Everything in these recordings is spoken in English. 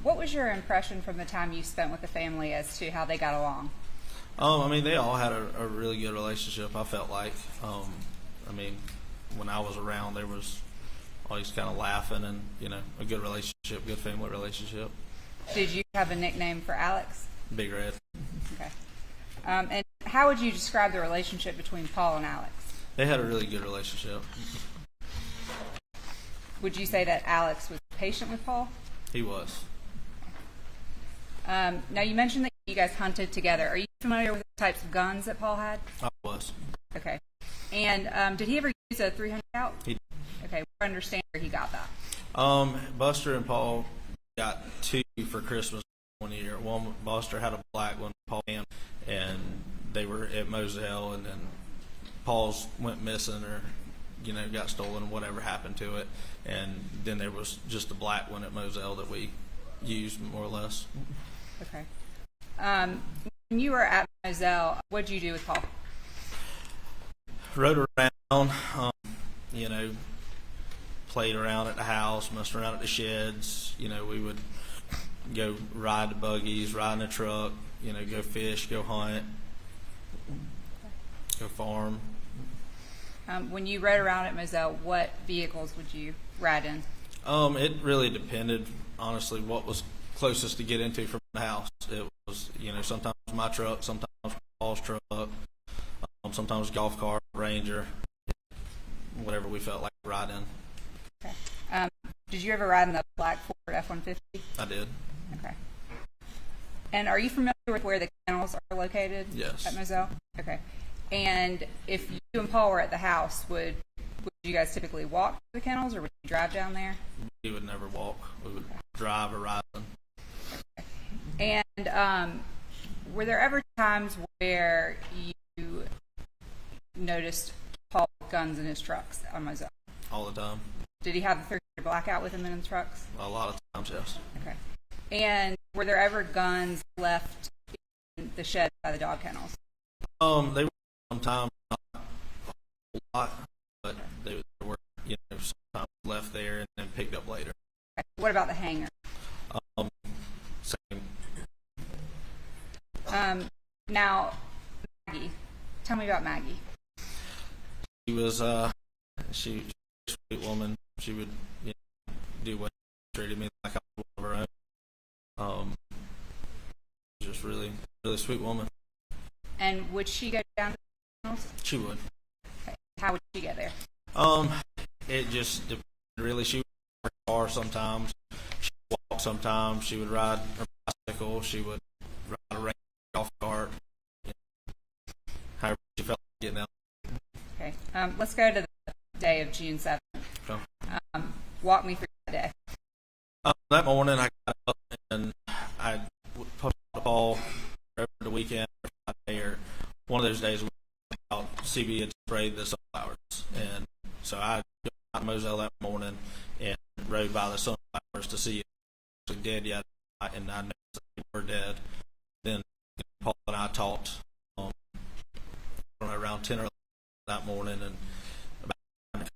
What was your impression from the time you spent with the family as to how they got along? I mean, they all had a really good relationship, I felt like. I mean, when I was around, there was always kind of laughing and, a good relationship, good family relationship. Did you have a nickname for Alex? Big Red. Okay. And how would you describe the relationship between Paul and Alex? They had a really good relationship. Would you say that Alex was patient with Paul? He was. Now, you mentioned that you guys hunted together. Are you familiar with the types of guns that Paul had? I was. Okay. And did he ever use a 300 cal? He did. Okay. We understand where he got that. Buster and Paul got two for Christmas one year. One, Buster had a black one, Paul had, and they were at Murdaugh, and then Paul's went missing or got stolen, whatever happened to it, and then there was just a black one at Murdaugh that we used more or less. Okay. When you were at Murdaugh, what did you do with Paul? Rode around, played around at the house, messed around at the sheds. We would go ride the buggies, ride in the truck, go fish, go hunt, go farm. When you rode around at Murdaugh, what vehicles would you ride in? It really depended, honestly, what was closest to get into from the house. It was, sometimes my truck, sometimes Paul's truck, sometimes golf cart, Ranger, whatever we felt like riding. Okay. Did you ever ride in the black Ford F-150? I did. Okay. And are you familiar with where the kennels are located? Yes. At Murdaugh? Okay. And if you and Paul were at the house, would you guys typically walk to the kennels, or would you drive down there? We would never walk. We would drive or ride them. Okay. And were there ever times where you noticed Paul with guns in his trucks on Murdaugh? All the time. Did he have the 300 blackout with him in the trucks? A lot of times, yes. Okay. And were there ever guns left in the shed by the dog kennels? They were sometimes, not a whole lot, but they were, sometimes left there and then picked up later. Okay. What about the hangar? Same. Now, Maggie. Tell me about Maggie. She was, she was a sweet woman. She would, do what she treated me like I was one of her own. Just really, really sweet woman. And would she go down to the kennels? She would. Okay. How would she get there? It just depended, really. She would ride her car sometimes. She would walk sometimes. She would ride her bicycle. She would ride a race golf cart. However she felt like getting out. Okay. Let's go to the day of June 7th. Okay. Walk me through that day. That morning, I got up and I put the ball over the weekend or Friday or one of those days. CB had sprayed the sunflowers, and so I got out to Moselle that morning and rode by the sunflowers to see if they were dead yet, and I noticed that they were dead. Then Paul and I talked around 10 or 11 that morning, and about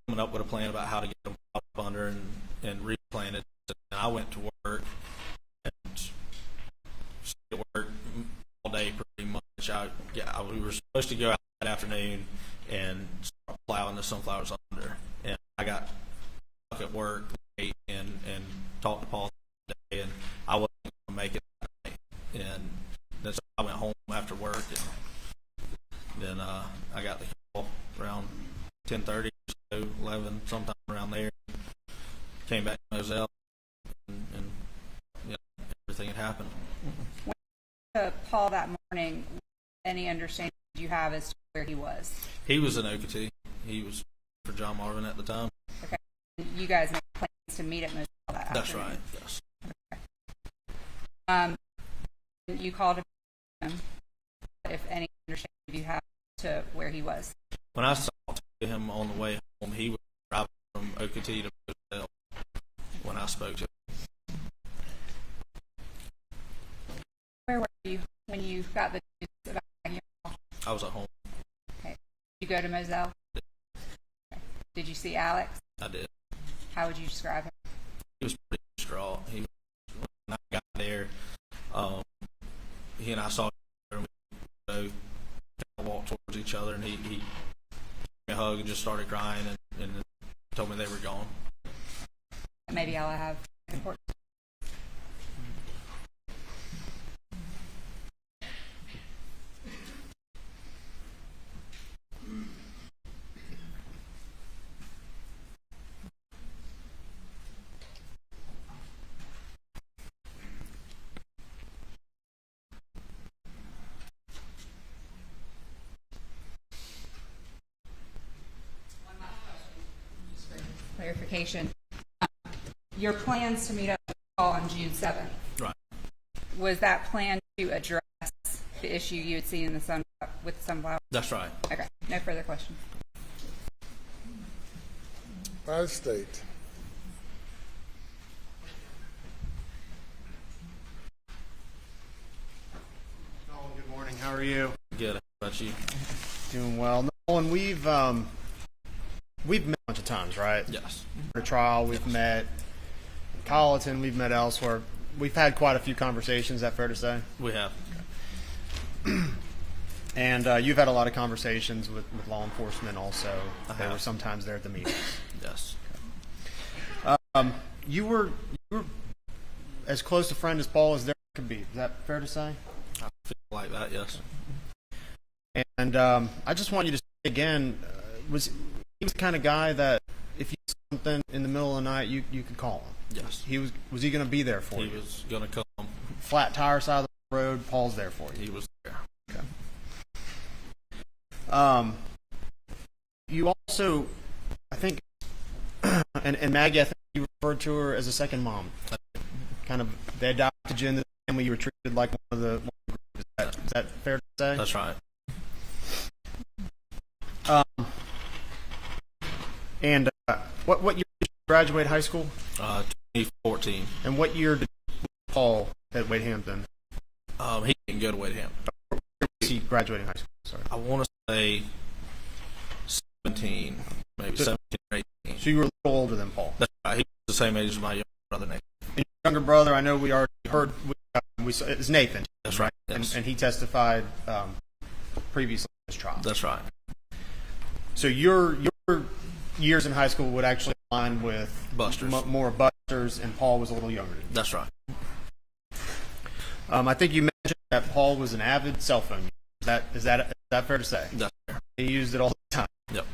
coming up with a plan about how to get them up under and replanted. And I went to work and stayed at work all day pretty much. We were supposed to go out that afternoon and start plowing the sunflowers under, and I got stuck at work late and talked to Paul that day, and I wasn't going to make it that night. And then so I went home after work, and then I got the call around 10:30 or so, 11, sometime around there. Came back to Moselle, and everything had happened. To Paul that morning, any understanding did you have as to where he was? He was in Okatee. He was for John Marvin at the time. Okay. You guys made plans to meet at Moselle that That's afternoon. right, yes. Okay. You called him, if any understanding you have to where he was. When I talked to him on the way home, he was driving from Okatee to Moselle when I spoke to him. Where were you when you got the news about Maggie? I was at home. Okay. Did you go to Moselle? Okay. Did you see Alex? I did. How would you describe him? He was pretty distraught. When I He and I saw each other, and we kind of walked towards each other, and he gave me a hug and just started crying, and told me they were gone. Maybe I'll have support. Clarification. Your plans to meet up with Paul on June 7th, Right. was that plan to address the issue you had seen in the with sunflower? That's right. Okay, no further questions. By the state. Nolan, good morning. How are you? Good. How about you? Doing well. Nolan, we've met a bunch of times, right? Yes. For trial, we've met in Colleton, we've met elsewhere. We've had quite a few conversations. Is that fair to say? We have. And you've had a lot of conversations with law enforcement also. They have. were sometimes there at the meetings. Yes. You were as close a friend as Paul as there could be. Is that fair to say? I feel like that. Yes. And I just want you to say again, he was the kind of guy that if you saw something in the middle of the night, you could call him. Yes. Was he going to be there for He you? was gonna come. Flat tire side of the road, Paul's there for you. He was there. Okay. You also, I think, and Maggie, I think you referred to her as a second mom. Kind of, they adopted you into the family. You were treated like one of the group. Is that fair to say? That's right. And what year did you graduate high school? 2014. And what year did Paul at Wade Hampton? He didn't go to Wade Hampton. Was he graduating high school? Sorry. I want to say 17, maybe 17 or 18. So you were a little older than Paul. That's right. He was the same age as my younger brother, Nathan. And your younger brother, I know we already heard, we saw, it's Nathan. That's right. Yes. And he testified previously in this trial. That's right. So your years in high school would actually align with Buster's. More Buster's, and Paul was a little younger than you. That's right. I think you mentioned that Paul was an avid cell phone user. Is that fair to say? That's fair. He used it all the time. Yep.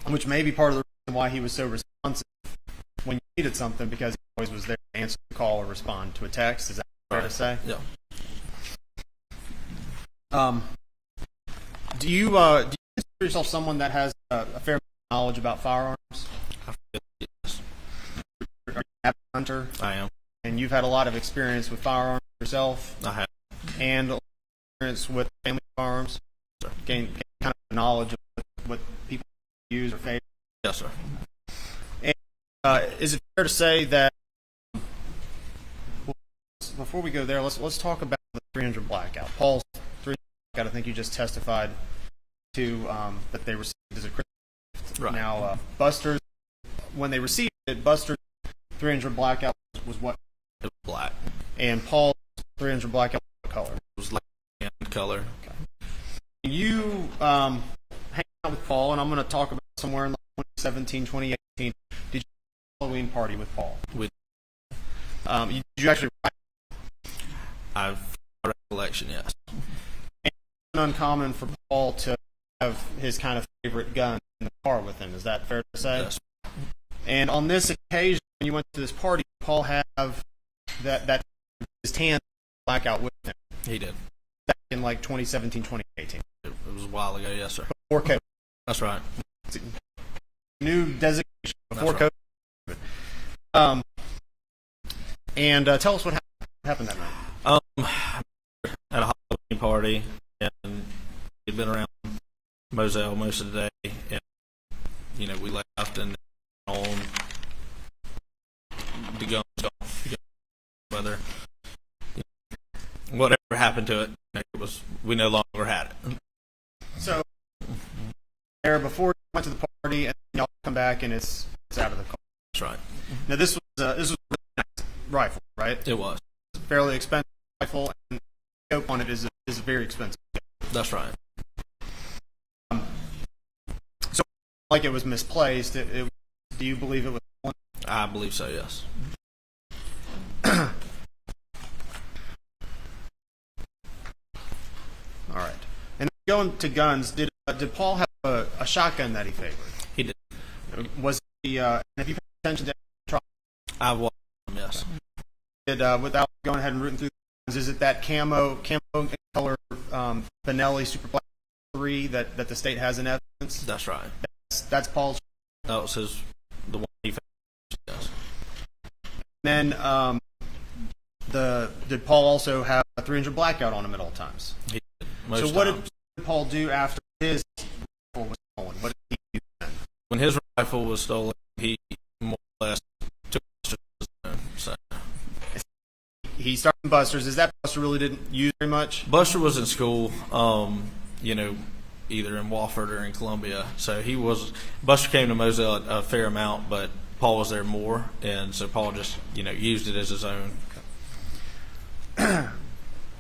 Which may be part of the reason why he was so responsive when you needed something, because he always was there to answer the call or respond to a text. Is that fair to say? Yeah. Do you consider yourself someone that has a fair amount of knowledge about firearms? I feel yes. Are you an avid hunter? I am. And you've had a lot of experience with firearms yourself, I have. and a lot of experience with family firearms. Sir. Gain kind of knowledge of what people use or favor. Yes, sir. Is it fair to say that before we go there, let's talk about the 300 blackout? Paul's 300 blackout. I think you just testified to that they received as a Christmas gift. Right. Now, Buster's, when they received it, Buster's 300 blackout was what? It was black. And Paul's 300 blackout was what color? It was like and color. You hang out with Paul, and I'm going to talk about somewhere in 2017, 2018. Did you have a Halloween party with Paul? Did you actually write? I've recollection, yes. It's uncommon for Paul to have his kind of favorite gun in the car with him. Is that fair to say? Yes. And on this occasion, when you went to this party, did Paul have that his tan blackout with him He did. back in like 2017, 2018? It was a while ago, yes, sir. Before COVID. That's right. New designation before That's COVID. And tell us what happened that night. At a Halloween party, and we'd been around Moselle most of the day, and we left, and on the guns gone. Whether whatever happened to it, it was we no longer had it. So, there before you went to the party, and y'all come back, and it's out of the car. That's right. Now this was a really nice rifle, right? It was fairly expensive rifle, and the scope on it is very expensive. That's right. So, like it was misplaced. Do you believe it was stolen? I believe so, yes. All right. And going to guns, did Paul have a shotgun that he favored? He did. Was he? And if you pay attention to trial, I watched him, yes. without going ahead and rooting through the guns, is it that camo color Benelli Super Black 3 that the state has in evidence? That's right. That's Paul's. That was the one he found, yes. And then, did Paul also have a 300 blackout on him at all times? He did, most So what times. did Paul do after his rifle was stolen? What did he do then? When his rifle was stolen, he more or less took it to his own. So. He started in Buster's. Is that Buster really didn't use very much? Buster was in school, either in Wofford or in Columbia. So Buster came to Moselle a fair amount, but Paul was there more, and so Paul just, used it as his own.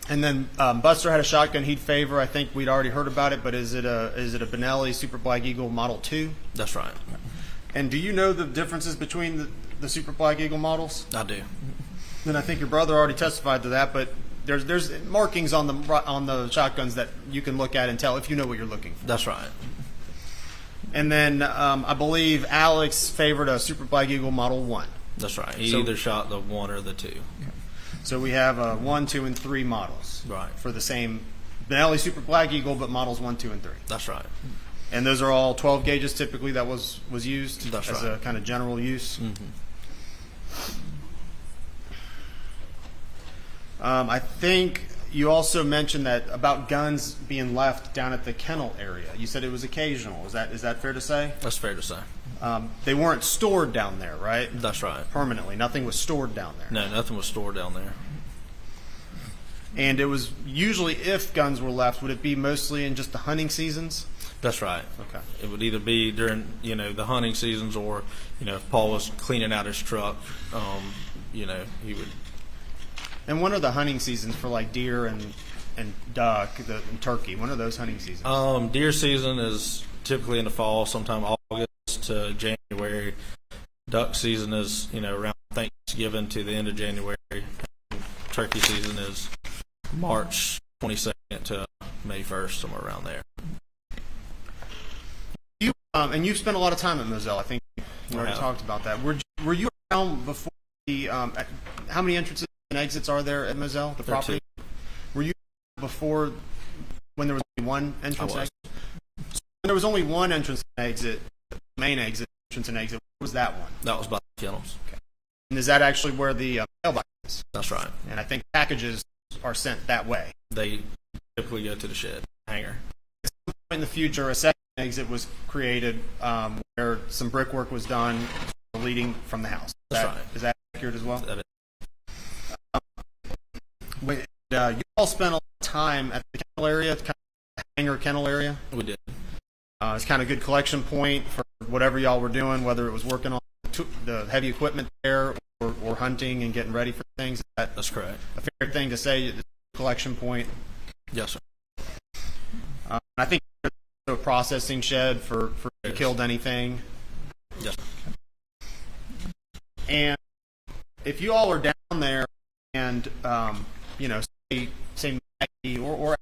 And then Buster had a shotgun he'd favor. I think we'd already heard about it, but is it a Benelli Super Black Eagle Model 2? That's right. And do you know the differences between the Super Black Eagle models? I do. Then I think your brother already testified to that, but there's markings on the shotguns that you can look at and tell if you know what you're looking for. That's right. And then I believe Alex favored a Super Black Eagle Model 1. That's right. He So- either shot the 1 or the 2. So we have 1, 2, and 3 models. Right. For the same Benelli Super Black Eagle, but models 1, 2, and 3. That's right. And those are all 12 gauges typically that was used That's as right. a kind of general use. I think you also mentioned that about guns being left down at the kennel area. You said it was occasional. Is that fair to say? That's fair to say. They weren't stored down there, right? That's right. Permanently. Nothing was stored down there. No, nothing was stored down there. And it was usually, if guns were left, would it be mostly in just the hunting seasons? That's right. Okay. It would either be during, the hunting seasons or, if Paul was cleaning out his truck, he would. And when are the hunting seasons for like deer and duck and turkey? When are those hunting seasons? Deer season is typically in the fall, sometime August to January. Duck season is, around Thanksgiving to the end of January. Turkey season is March 22nd to May 1st, somewhere around there. And you've spent a lot of time at Moselle. I think we already talked about that. Were you around before the? How many entrances and exits are there at Moselle? The There are property. Were you before when there was only one entrance and I was. exit? So when there was only one entrance and exit, main exit, entrance and exit. What was that one? That was by the kennels. And is that actually where the mailbox is? That's right. And I think packages are sent that way. They typically go to the shed hangar. In the future, a second exit was created where some brickwork was done leading from the house. That's right. Is that accurate as well? That is. You all spent a lot of time at the kennel area, kind of the hangar kennel area. We did. It's kind of a good collection point for whatever y'all were doing, whether it was working on the heavy equipment there or hunting and getting ready for things. Is that That's correct. a fair thing to say? It's a collection point. Yes, sir. I think there's a processing shed for if you Yes. killed anything. Yes, sir. And if you all are down there and, say Maggie or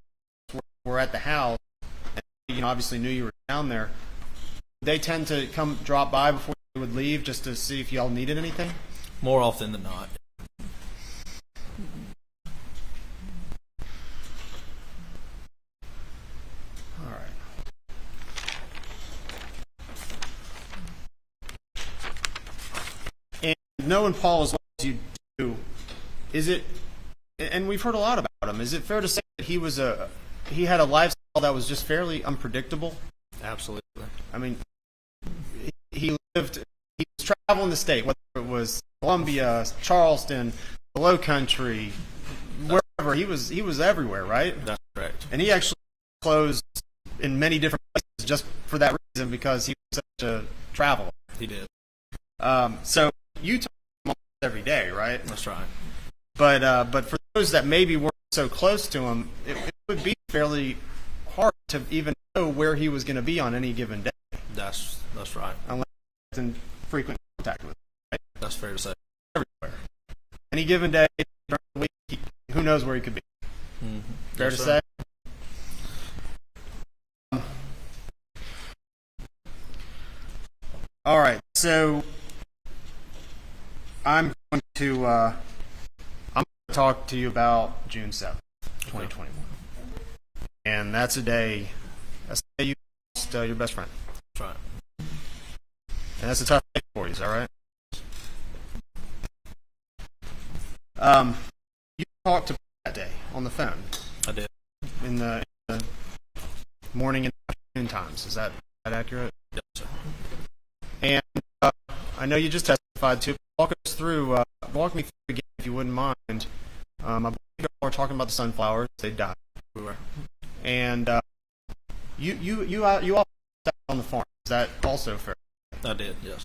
were at the house, and, obviously knew you were down there, they tend to come drop by before you would leave just to see if y'all needed anything? More often than not. All right. And knowing Paul as well as you do, is it, and we've heard a lot about him, is it fair to say that he had a lifestyle that was just fairly unpredictable? Absolutely. I mean, he was traveling the state, whether it was Columbia, Charleston, the Low Country, wherever. He was everywhere, right? That's correct. And he actually closed in many different places just for that reason, because he was such a traveler. He did. So you talk to him almost every day, right? That's right. But for those that maybe weren't so close to him, it would be fairly hard to even know where he was going to be on any given day. That's right. Unless he's in frequent contact with him. Right? That's fair to say. Everywhere. Any given day, during the week, who knows where he could be. Mm-hmm. Fair Yes, to sir. say? All right, so I'm going to talk to you about June 7th, 2021. And that's a day you lost your best friend. That's right. And that's a tough day for you, is that right? You talked about that day on the phone I did. in the morning and afternoon times. Is that accurate? Yes, sir. And I know you just testified to. Walk me through again, if you wouldn't mind. I believe you were talking about the sunflowers. They died. We were. And you all sat on the farm. Is that also fair? I did, yes.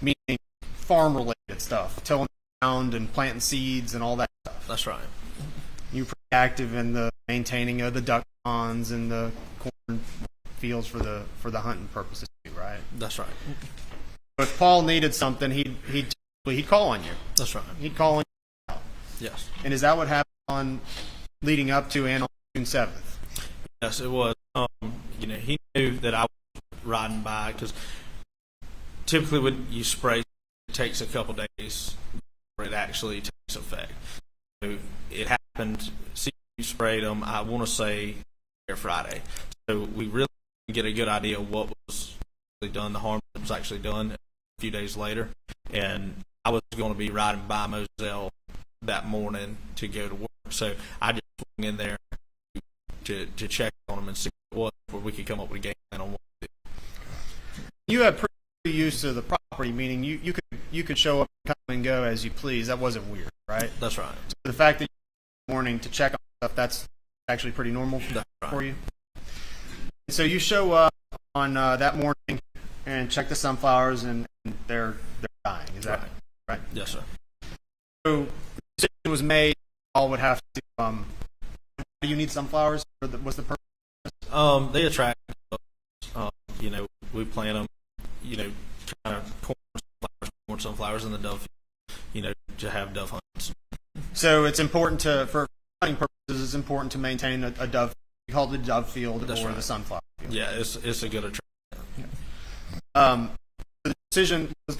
Meaning farm-related stuff, tilling the ground and planting seeds and all that stuff. That's right. You were pretty active in the maintaining of the duck ponds and the corn fields for the hunting purposes too, right? That's right. If Paul needed something, he'd call on you. That's right. He'd call on you. Yes. And is that what happened on leading up to and on June 7th? Yes, it was. He knew that I was riding by because typically when you spray, it takes a couple days for it actually takes effect. So it happened. See, you sprayed them. I want to say Friday. So we really didn't get a good idea of what was actually done. The harm that was actually done a few days later, and I was going to be riding by Moselle that morning to go to work. So I just swung in there to check on them and see what it was before we could come up with a game plan on what to do. You had pretty used to the property, meaning you could show up, come and go as you please. That wasn't weird, right? That's right. So the fact that you were in the morning to check on stuff, that's actually pretty normal That's right. for you. So you show up on that morning and check the sunflowers, and they're dying. Is that right? Yes, sir. So the decision was made. All would have to. Do you need sunflowers? What's the purpose? They attract us. We plant them. Kind of corn sunflowers in the dove. To have dove hunts. So it's important for hunting purposes. It's important to maintain a dove. We call it the dove field That's or right. the sunflower field. Yeah, it's a good attraction. The decision was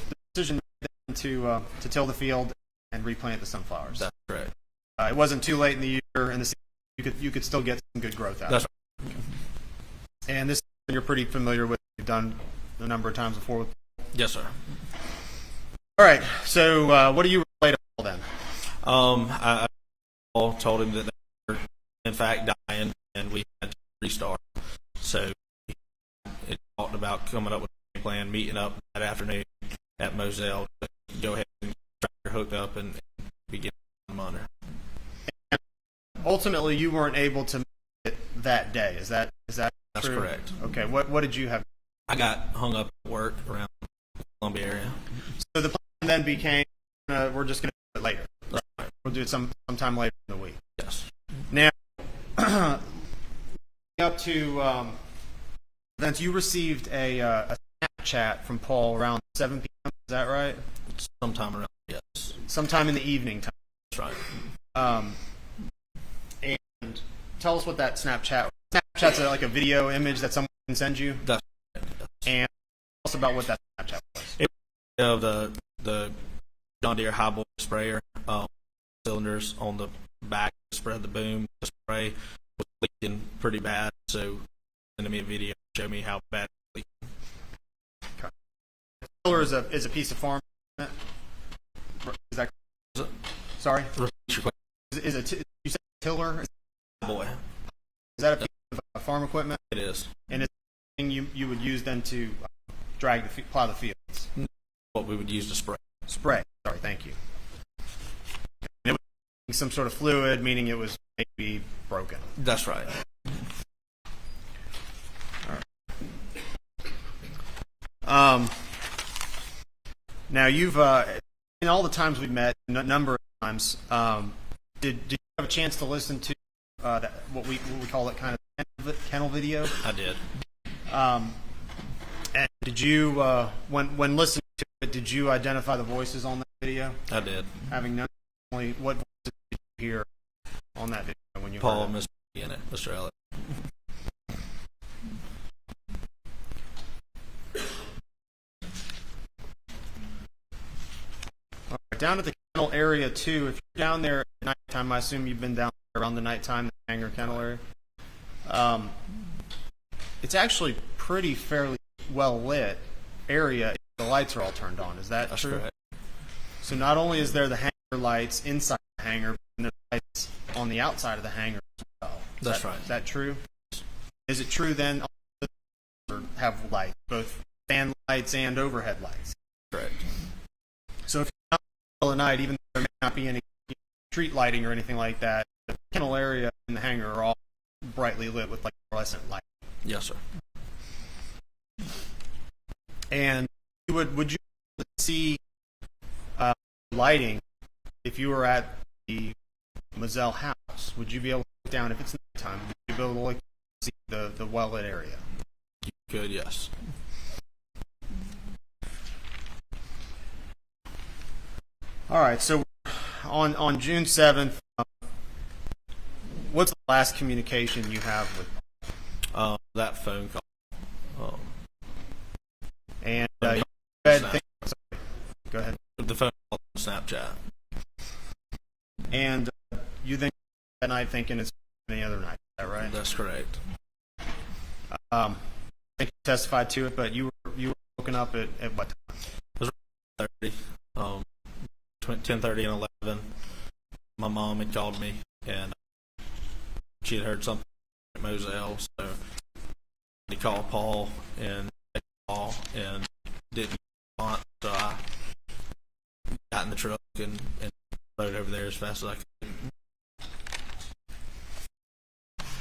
to till the field and replant the sunflowers. That's correct. It wasn't too late in the year, and you could still get some good growth out of That's it. Okay. And this you're pretty familiar with. You've done a number of times before. Yes, sir. All right. So what do you relate to Paul then? I told him that they were in fact dying, and we had to restart. So it talked about coming up with a plan, meeting up that afternoon at Moselle to go ahead and tractor hooked up and begin them under. Ultimately, you weren't able to make it that day. Is that That's true? correct. Okay. What did you have? I got hung up at work around the Columbia area. So the plan then became we're just going to do it later. That's right. We'll do it sometime later in the week. Yes. Now, up to events, you received a Snapchat from Paul around 7 p.m. Is that right? Sometime around, yes. Sometime in the evening time. That's right. And tell us what that Snapchat's like a video image that someone can send you. That's And tell us about what that Snapchat was. of the John Deere high boy sprayer cylinders on the back to spread the boom. The spray was leaking pretty bad, so sending me a video to show me how bad it was leaking. Tiller is a piece of farm equipment. Is that sorry? Repeat your question. Is it you said tiller? Boy, Is that a piece of farm equipment? it is And it's something you would use then to plow the fields. what we would use to spray. Spray. Sorry, thank you. And it was some sort of fluid, meaning it was maybe broken. That's right. Now you've in all the times we've met, a number of times. Did you have a chance to listen to what we call it kind of kennel video? I did. And did you when listening to it, did you identify the voices on that video? I did. Having known only what voices did you hear on that video when you Paul, heard it? Mr. in it, Mr. Elliott. All right, down at the kennel area too. If you're down there at nighttime, I assume you've been down there around the nighttime, the hangar kennel area. It's actually pretty fairly well lit area. The lights are all turned on. Is that That's true? correct. So not only is there the hangar lights inside the hangar, but there's lights on the outside of the hangar as well. That's right. Is that true? Is it true then? Or have lights, both fan lights and overhead lights? Correct. So if you're out in the middle of the night, even though there may not be any street lighting or anything like that, the kennel area and the hangar are all brightly lit with like fluorescent light. Yes, sir. And would you see lighting if you were at the Mizell house? Would you be able to look down if it's nighttime? Would you be able to look see the well lit area? You could, yes. All right. So on June 7th, what's the last communication you have with? That phone call. And Okay. you said sorry. Go ahead. The phone call on Snapchat. And you think that night thinking it's any other night. Is that right? That's correct. I think you testified to it, but you were woken up at what time? 30, 10:30 and 11. My mom had called me, and she had heard something at Moselle, so he called Paul and didn't respond. So I got in the truck and rode over there as fast as I could.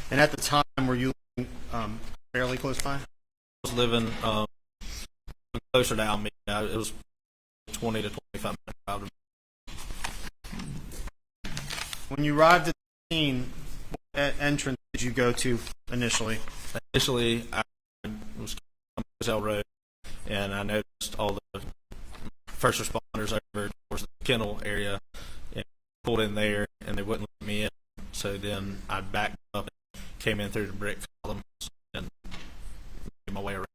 And at the time, were you living fairly close by? I was living closer to Alameda. It was 20 to 25 minutes out of. When you arrived at the scene, what entrance did you go to initially? Initially, I was on Moselle Road, and I noticed all the first responders over towards the kennel area, and pulled in there, and they wouldn't let me in. So then I backed up and came in through the brick columns and made my way around.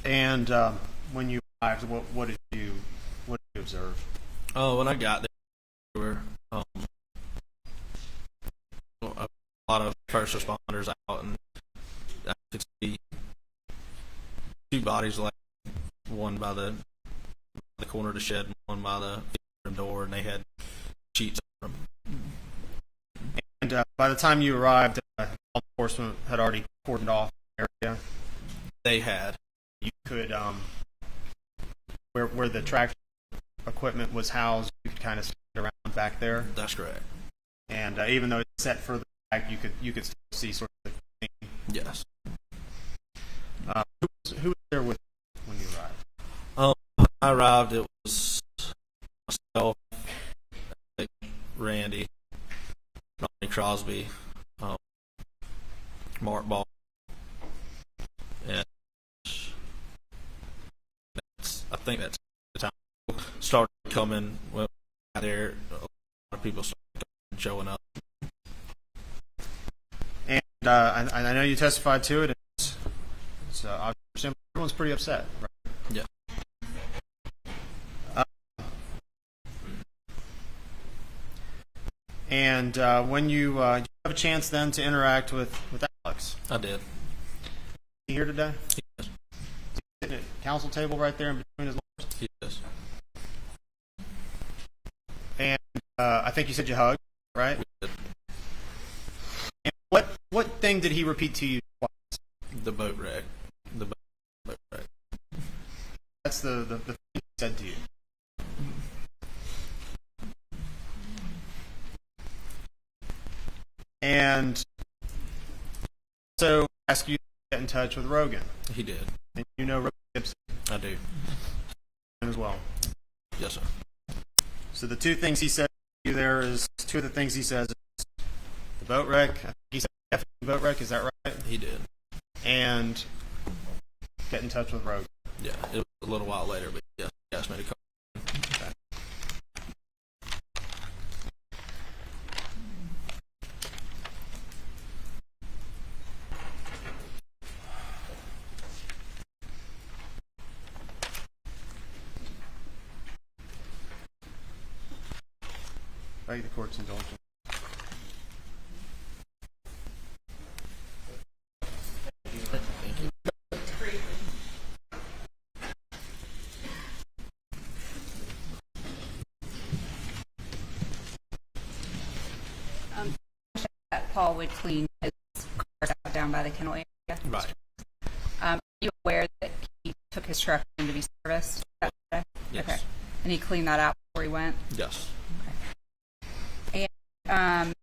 And when you arrived, what did you observe? Oh, when I got there, there were a lot of first responders out, and I could see two bodies laying, one by the corner of the shed and one by the door, and they had sheets over them. And by the time you arrived, law enforcement had already cordoned off the area. They had. You could, where the traction equipment was housed, you could kind of stand around back there. That's correct. And even though it's set further back, you could still see sort of the thing. Yes. Who was there with you when you arrived? When I arrived, it was myself, Randy, Ronnie Crosby, Mark Ball, and I think that's the time people started coming. When I got there, a lot of people started showing up. And I know you testified to it. I understand everyone's pretty upset, right? Yeah. And when you have a chance then to interact with Alex. I did. He here today? Yes. Sitting at the council table right there in between his lawyers? Yes. And I think you said you hugged, right? We did. And what thing did he repeat to you twice? The boat wreck. The boat wreck. That's the thing he said to you. And so ask you to get in touch with Rogan. He did. And you know Rogan Gibson I do. as well. Yes, sir. So the two things he said to you there is two of the things he says is the boat wreck. I think he said the boat wreck. Is that right? He did. And get in touch with Rogue. Yeah, it was a little while later, but yes, he asked me to come. Beg the court's indulgence. That Paul would clean his cars out down by the kennel area. Right. Are you aware that he took his truck in to be serviced that day? Yes. Okay. And he cleaned that out before he went? Yes. And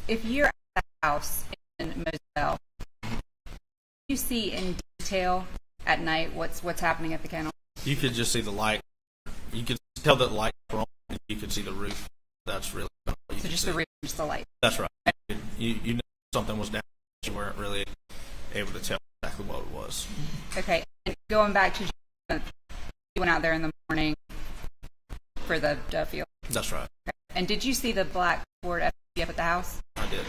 if you're at the house in Moselle, you see in detail at night what's happening at the kennel? You could just see the light. You could tell that the light was on, and you could see the roof. That's really what you So could just see. the roof, just the light. That's right. You know something was down. You weren't really able to tell exactly what it was. Okay. And going back to you went out there in the morning for the dove field. That's right. Okay. And did you see the black Ford FP up at the house? I did.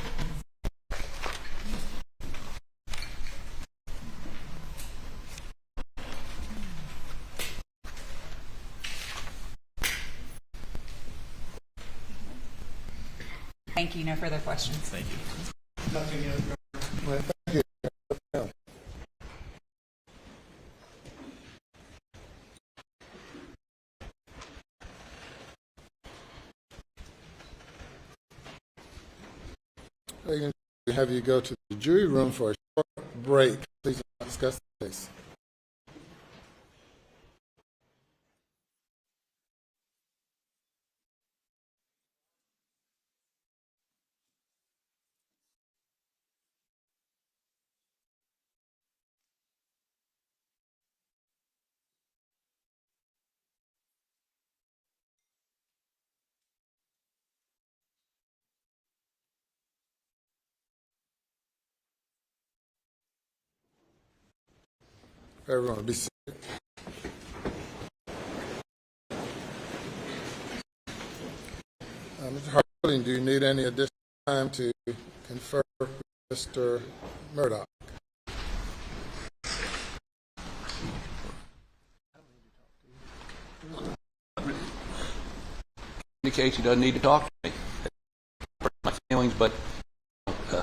Thank you. No further questions. Thank you. Well, thank you. We're going to have you go to the jury room for a short break. Please discuss the case. Everyone, be seated. Mr. Harding, do you need any additional time to confer with Mr. Murdaugh? Indicates he doesn't need to talk to me. My feelings, but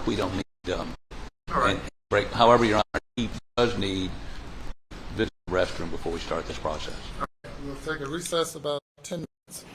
we don't need and break. However, Your Honor, he does need to visit the restroom before we start this process. We'll take a recess about 10 minutes.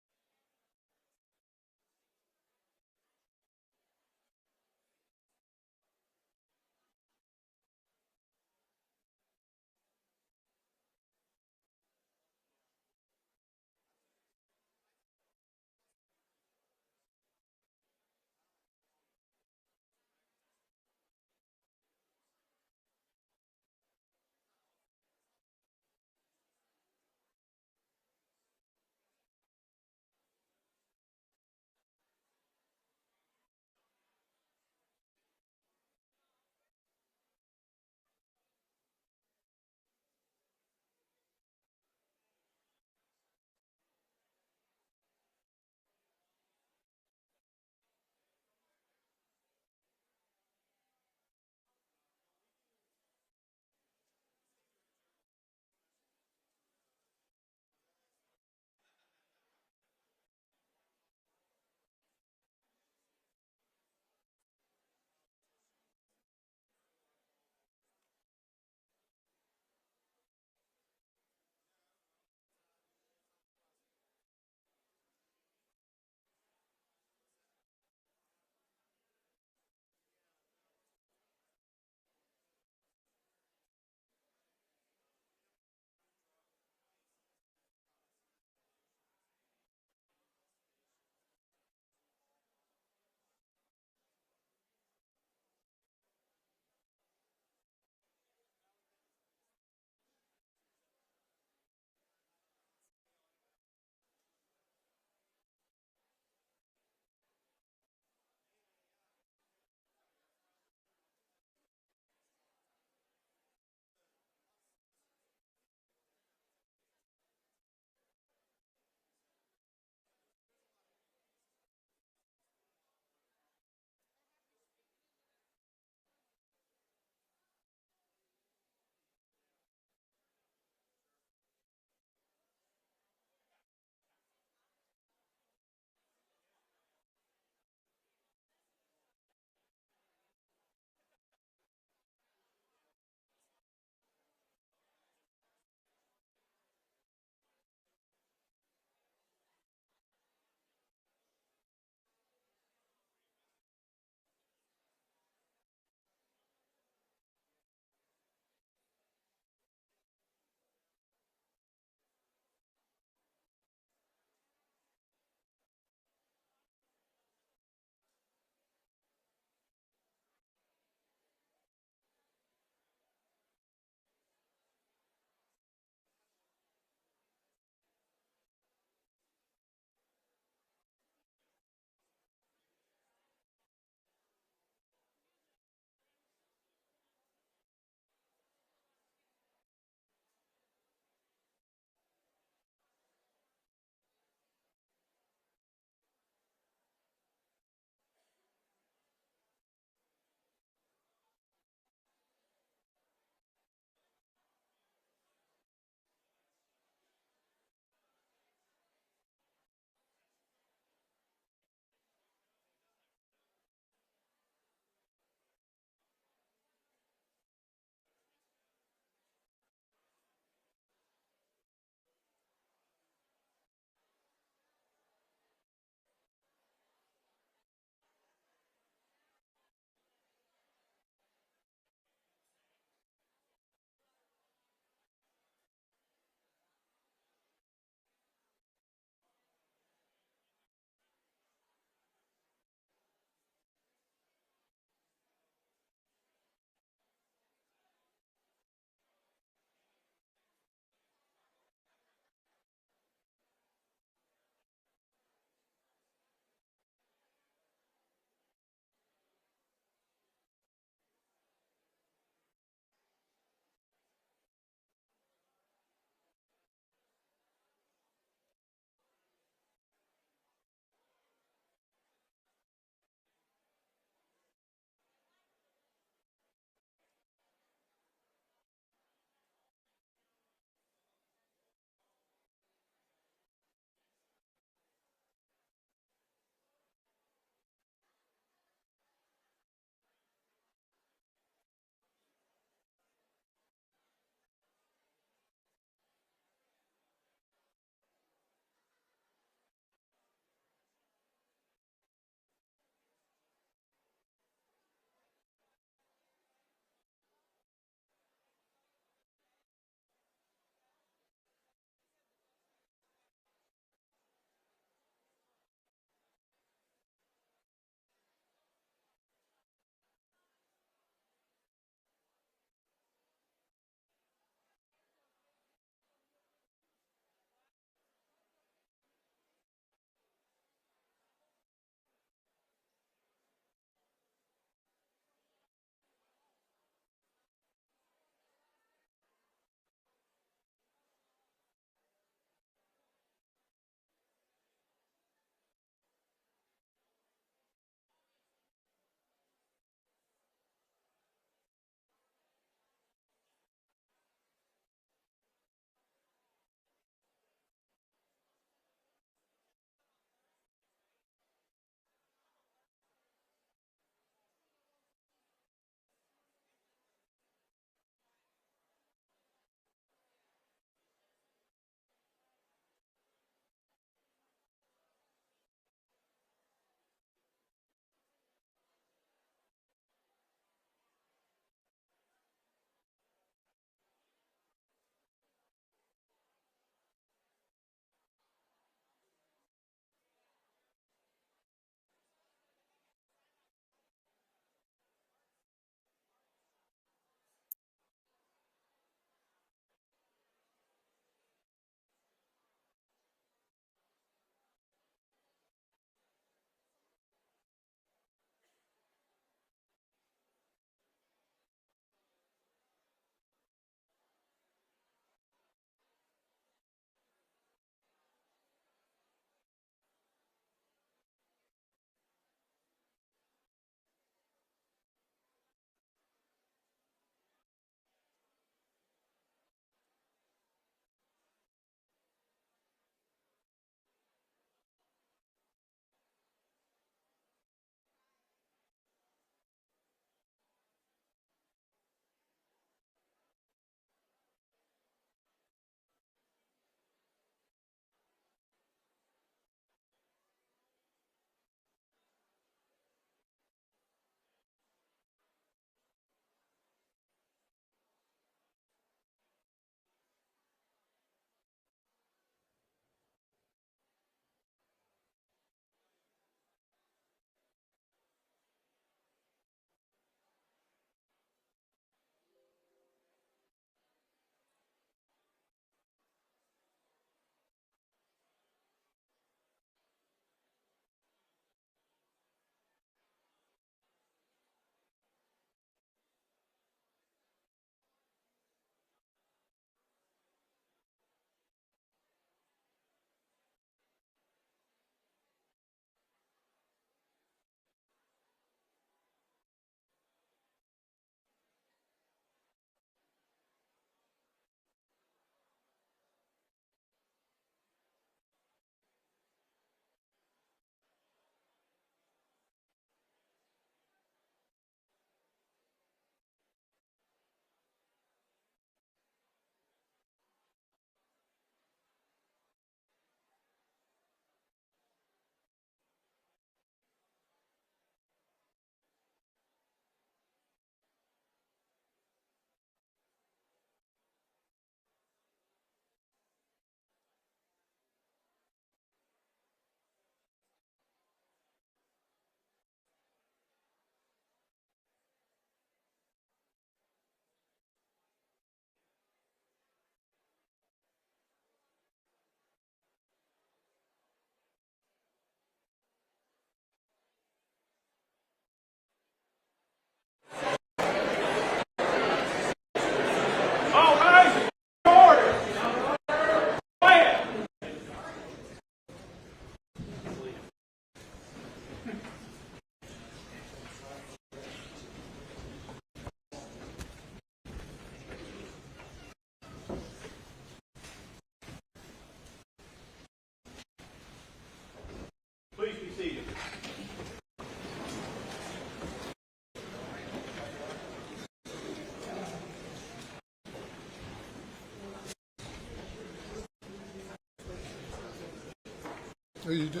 Oh, you do?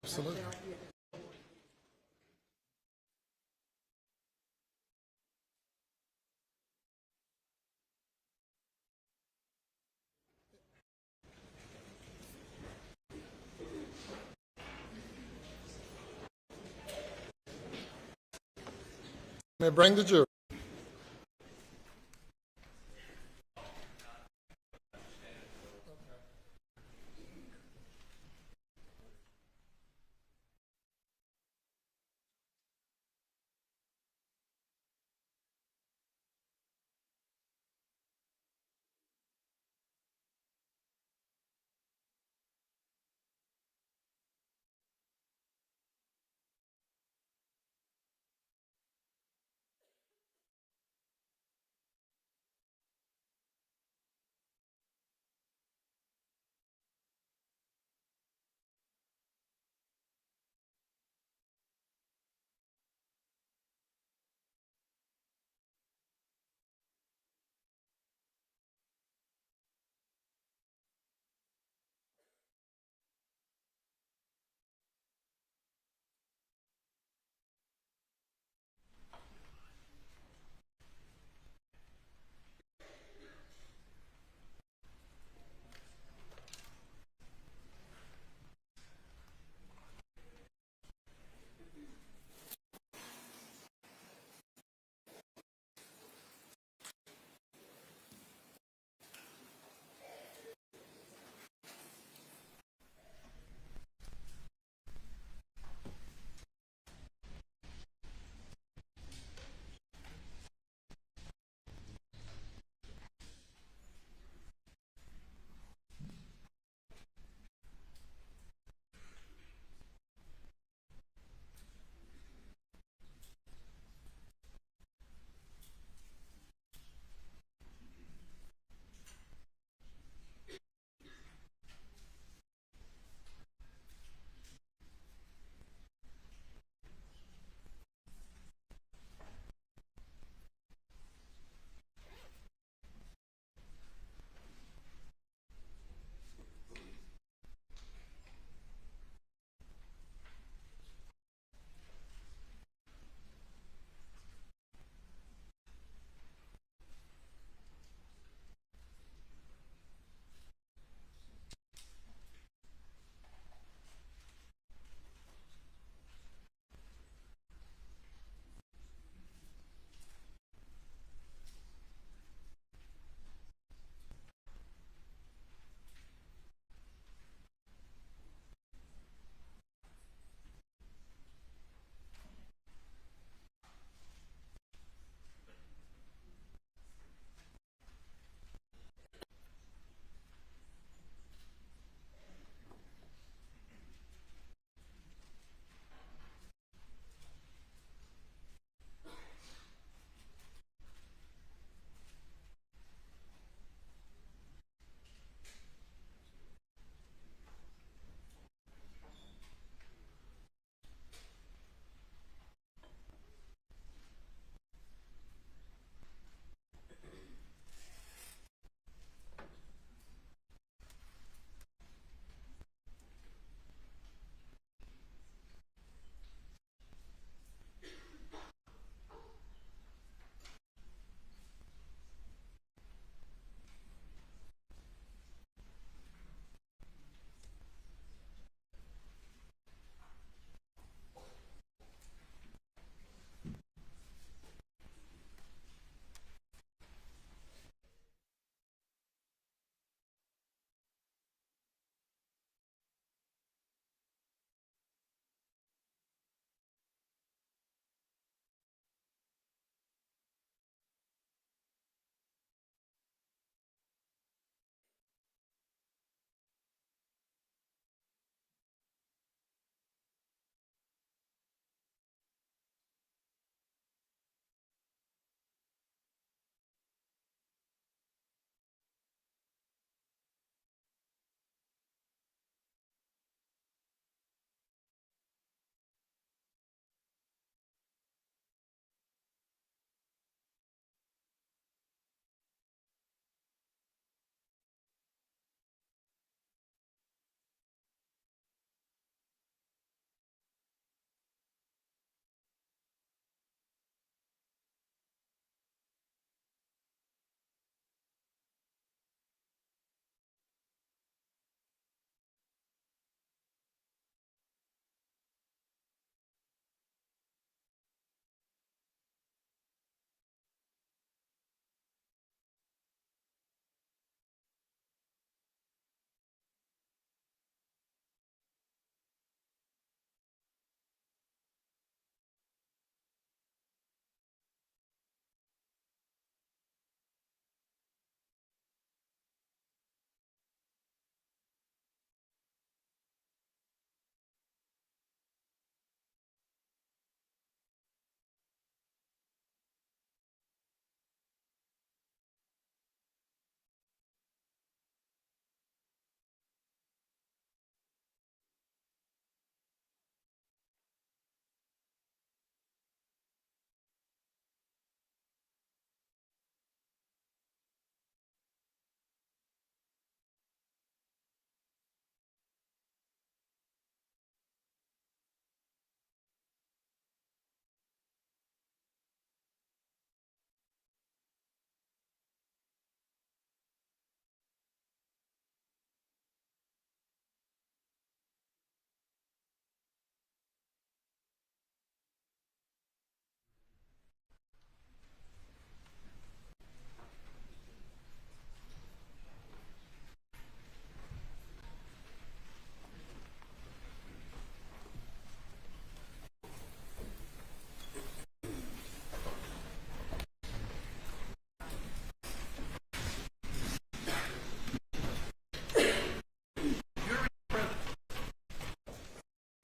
Absolutely. May I bring the jury?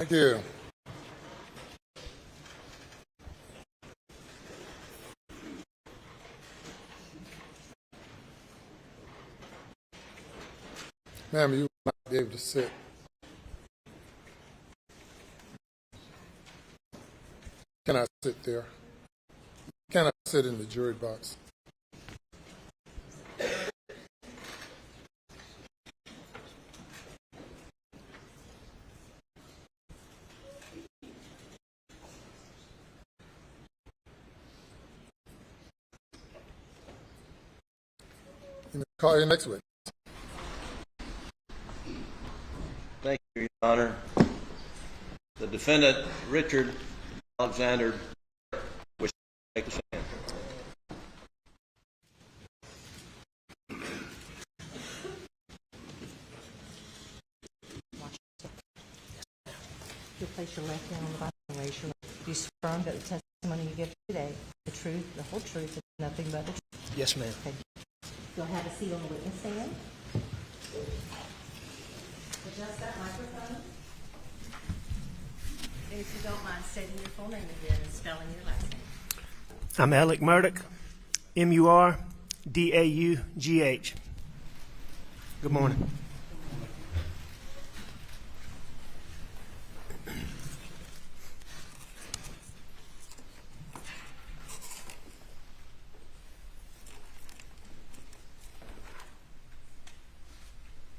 Thank you. Ma'am, you will not be able to sit. You cannot sit there. You cannot sit in the jury box. You may call your next witness. Thank you, Your Honor. The defendant, Richard Alexander, wishes to take the stand. You place your left hand on the Bible and raise your right. Do you swear that the testimony you give today, the truth, the whole truth, and nothing but the truth? Yes, ma'am. Okay. You'll have a seat on the witness stand. Adjust that microphone. And if you don't mind stating your full name again and spelling your last name. I'm Alec Murdaugh, Murdaugh. Good morning.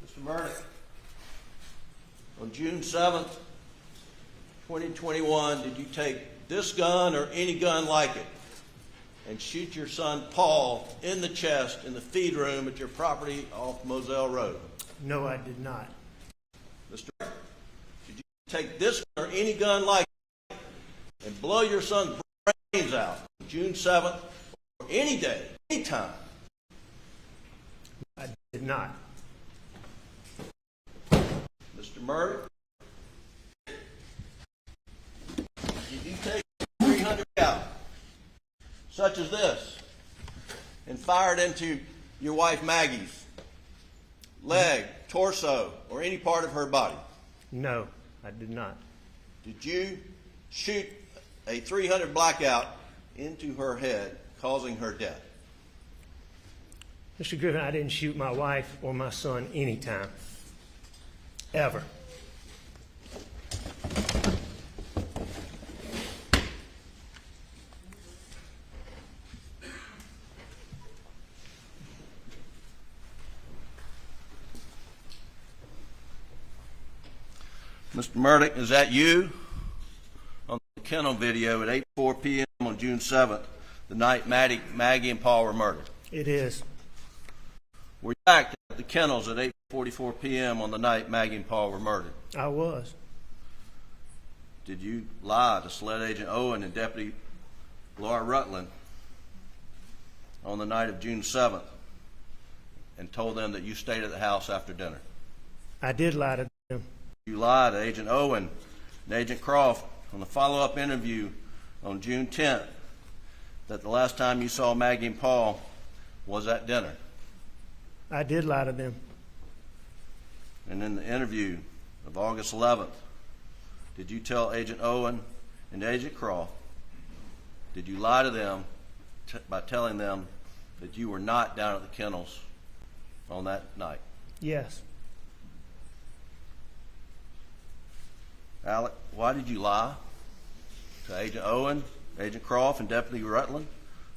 Mr. Murdaugh, on June 7th, 2021, did you take this gun or any gun like it and shoot your son Paul in the chest in the feed room at your property off Moselle Road? No, I did not. Mr. Murdaugh, did you take this gun or any gun like it and blow your son's brains out on June 7th or any day, any time? I did not. Mr. Murdaugh, did you take 300 cal, such as this, and fire it into your wife Maggie's leg, torso, or any part of her body? No, I did not. Did you shoot a 300 blackout into her head, causing her death? Mr. Griffin, I didn't shoot my wife or my son anytime. Ever. Mr. Murdaugh, is that you? On the kennel video at 8:04 p.m. on June 7th, the night Maggie and Paul were murdered. It is. Were you back at the kennels at 8:44 p.m. on the night Maggie and Paul were murdered? I was. Did you lie to SLED Agent Owen and Deputy Laura Rutland on the night of June 7th and told them that you stayed at the house after dinner? I did lie to them. You lied to Agent Owen and Agent Croft on the follow-up interview on June 10th that the last time you saw Maggie and Paul was at dinner. I did lie to them. And in the interview of August 11th, did you tell Agent Owen and Agent Croft, did you lie to them by telling them that you were not down at the kennels on that night? Yes. Alec, why did you lie to Agent Owen, Agent Croft, and Deputy Rutland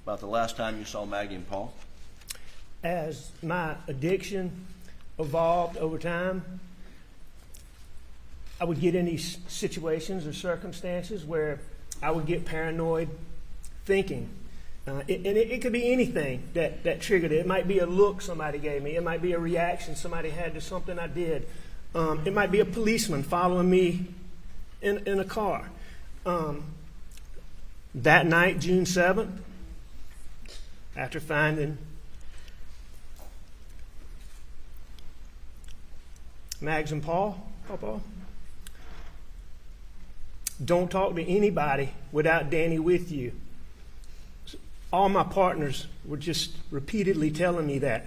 about the last time you saw Maggie and Paul? As my addiction evolved over time, I would get in these situations or circumstances where I would get paranoid thinking. It could be anything that triggered it. It might be a look somebody gave me. It might be a reaction somebody had to something I did. It might be a policeman following me in a car. That night, June 7th, after finding Mags and Paul, don't talk to anybody without Danny with you. All my partners were just repeatedly telling me that.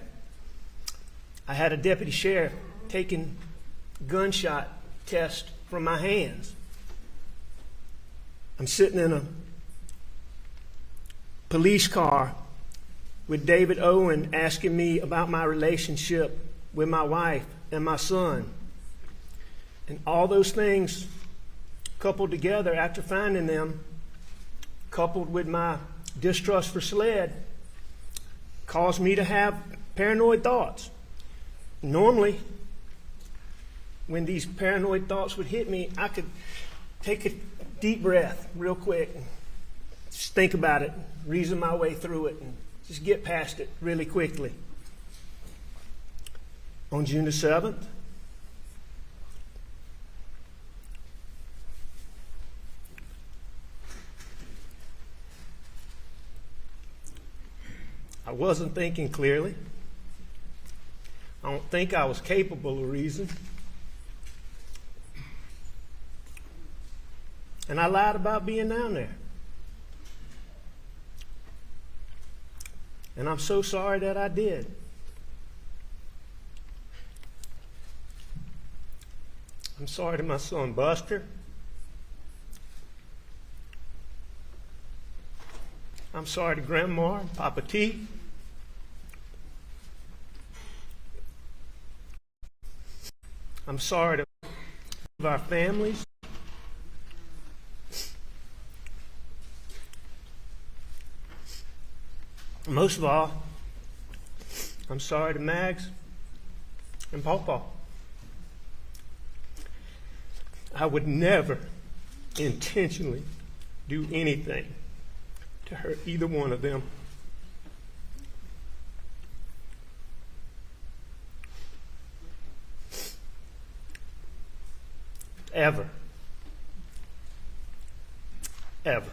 I had a deputy sheriff taking gunshot tests from my hands. I'm sitting in a police car with David Owen asking me about my relationship with my wife and my son. And all those things coupled together after finding them, coupled with my distrust for SLED, caused me to have paranoid thoughts. Normally, when these paranoid thoughts would hit me, I could take a deep breath real quick and just think about it, reason my way through it, and just get past it really quickly. On June the 7th, I wasn't thinking clearly. I don't think I was capable of reason. And I lied about being down there. And I'm so sorry that I did. I'm sorry to my son Buster. I'm sorry to Grandma and Papa T. I'm sorry to our families. Most of all, I'm sorry to Mags and Pawpaw. I would never intentionally do anything to hurt either one of them. Ever. Ever.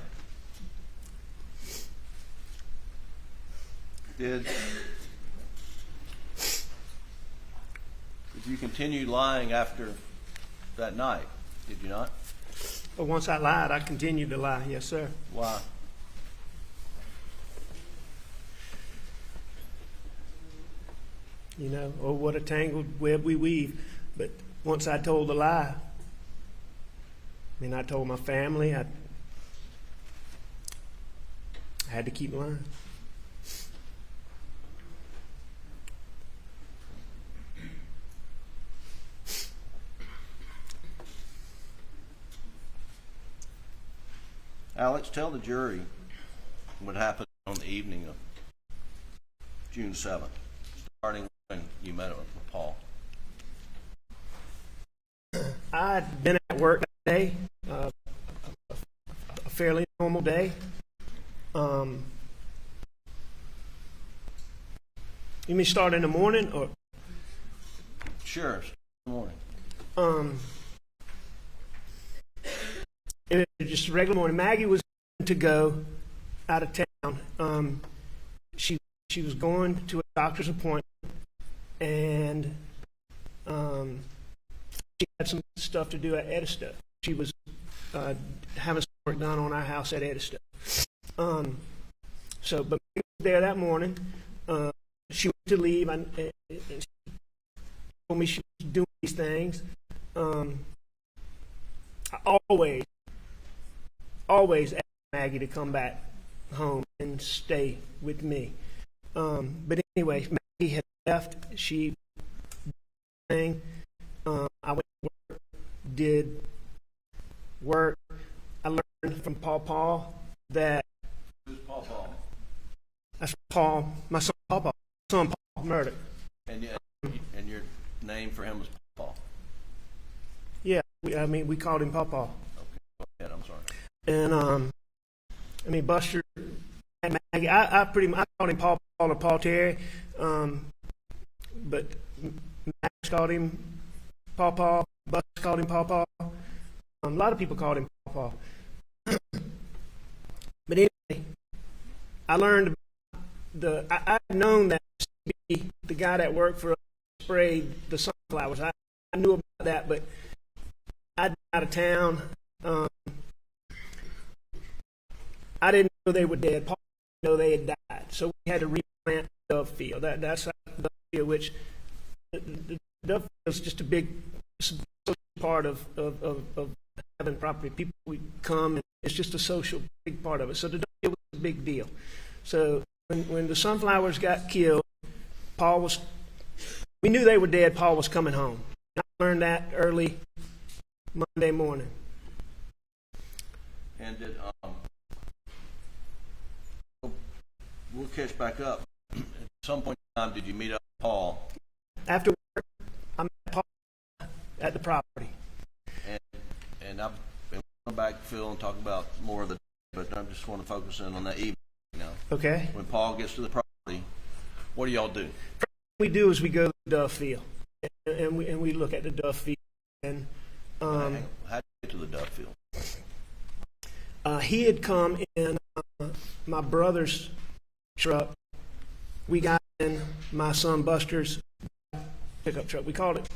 Did you continue lying after that night? Did you not? But once I lied, I continued to lie. Yes, sir. Why? You know, oh, what a tangled web we weave. But once I told the lie, I told my family, I had to keep lying. Alex, tell the jury what happened on the evening of June 7th, starting when you met with Paul. I'd been at work that day, a fairly normal day. You mean start in the morning or? Sure, in the morning. It was just a regular morning. Maggie was to go out of town. She was going to a doctor's appointment, and she had some stuff to do at Edisto. She was having some work done on our house at Edisto. But Maggie was there that morning. She went to leave, and she told me she was doing these things. I always ask Maggie to come back home and stay with me. But anyway, Maggie had left. She did I went to work, did work. I learned from Paul that Who's Paul? that's Paul, my son Paul, son Paul Murdaugh. And your name for him was Paul. Yeah, we called him Paul. Okay, go ahead. I'm sorry. And Buster and Maggie, I called him Paul or Paul Terry, but Max called him Paul. Buster called him Paul. A lot of people called him Paul. But anyway, I learned I'd known that the guy that worked for us sprayed the sunflowers. I knew about that, but I'd been out of town. I didn't know they were dead. Paul didn't know they had died. So we had to replant the Dove field. That's the Dove field, which the Dove field is just a big part of having the property. People would come, and it's just a social big part of it. So the duck field was a big deal. So when the sunflowers got killed, we knew they were dead. Paul was coming home. I learned that early Monday morning. And did we'll catch back up. At some point in time, did you meet up with Paul? After work, I met Paul at the property. And I've been going back, Phil, and talk about more of the, but I just want to focus in on that evening. Okay. When Paul gets to the property, what do y'all do? First thing we do is we go to the Dove field, and we look at the Dove field. And How do you get to the Dove field? he had come in my brother's truck. We got in my son Buster's pickup truck. We called it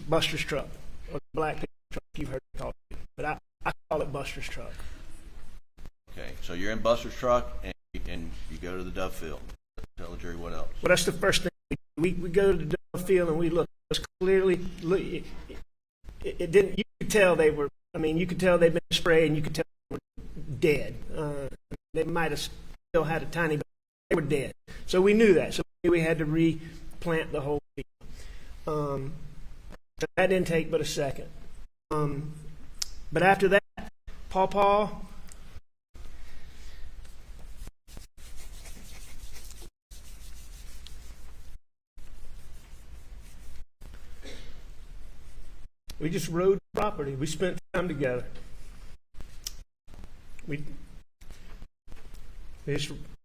Buster's truck, or black pickup truck. You've heard it called it, but I call it Buster's truck. Okay, so you're in Buster's truck, and you go to the Dove field. Tell the jury what else. Well, that's the first thing we go to the Dove field and we look. It was clearly, it didn't. You could tell they were. I mean, you could tell they'd been sprayed, and you could tell they were dead. They might have still had a tiny, but they were dead. So we knew that. So we had to replant the whole field. So that didn't take but a second. But after that, Paul. We just rode the property. We spent time together. We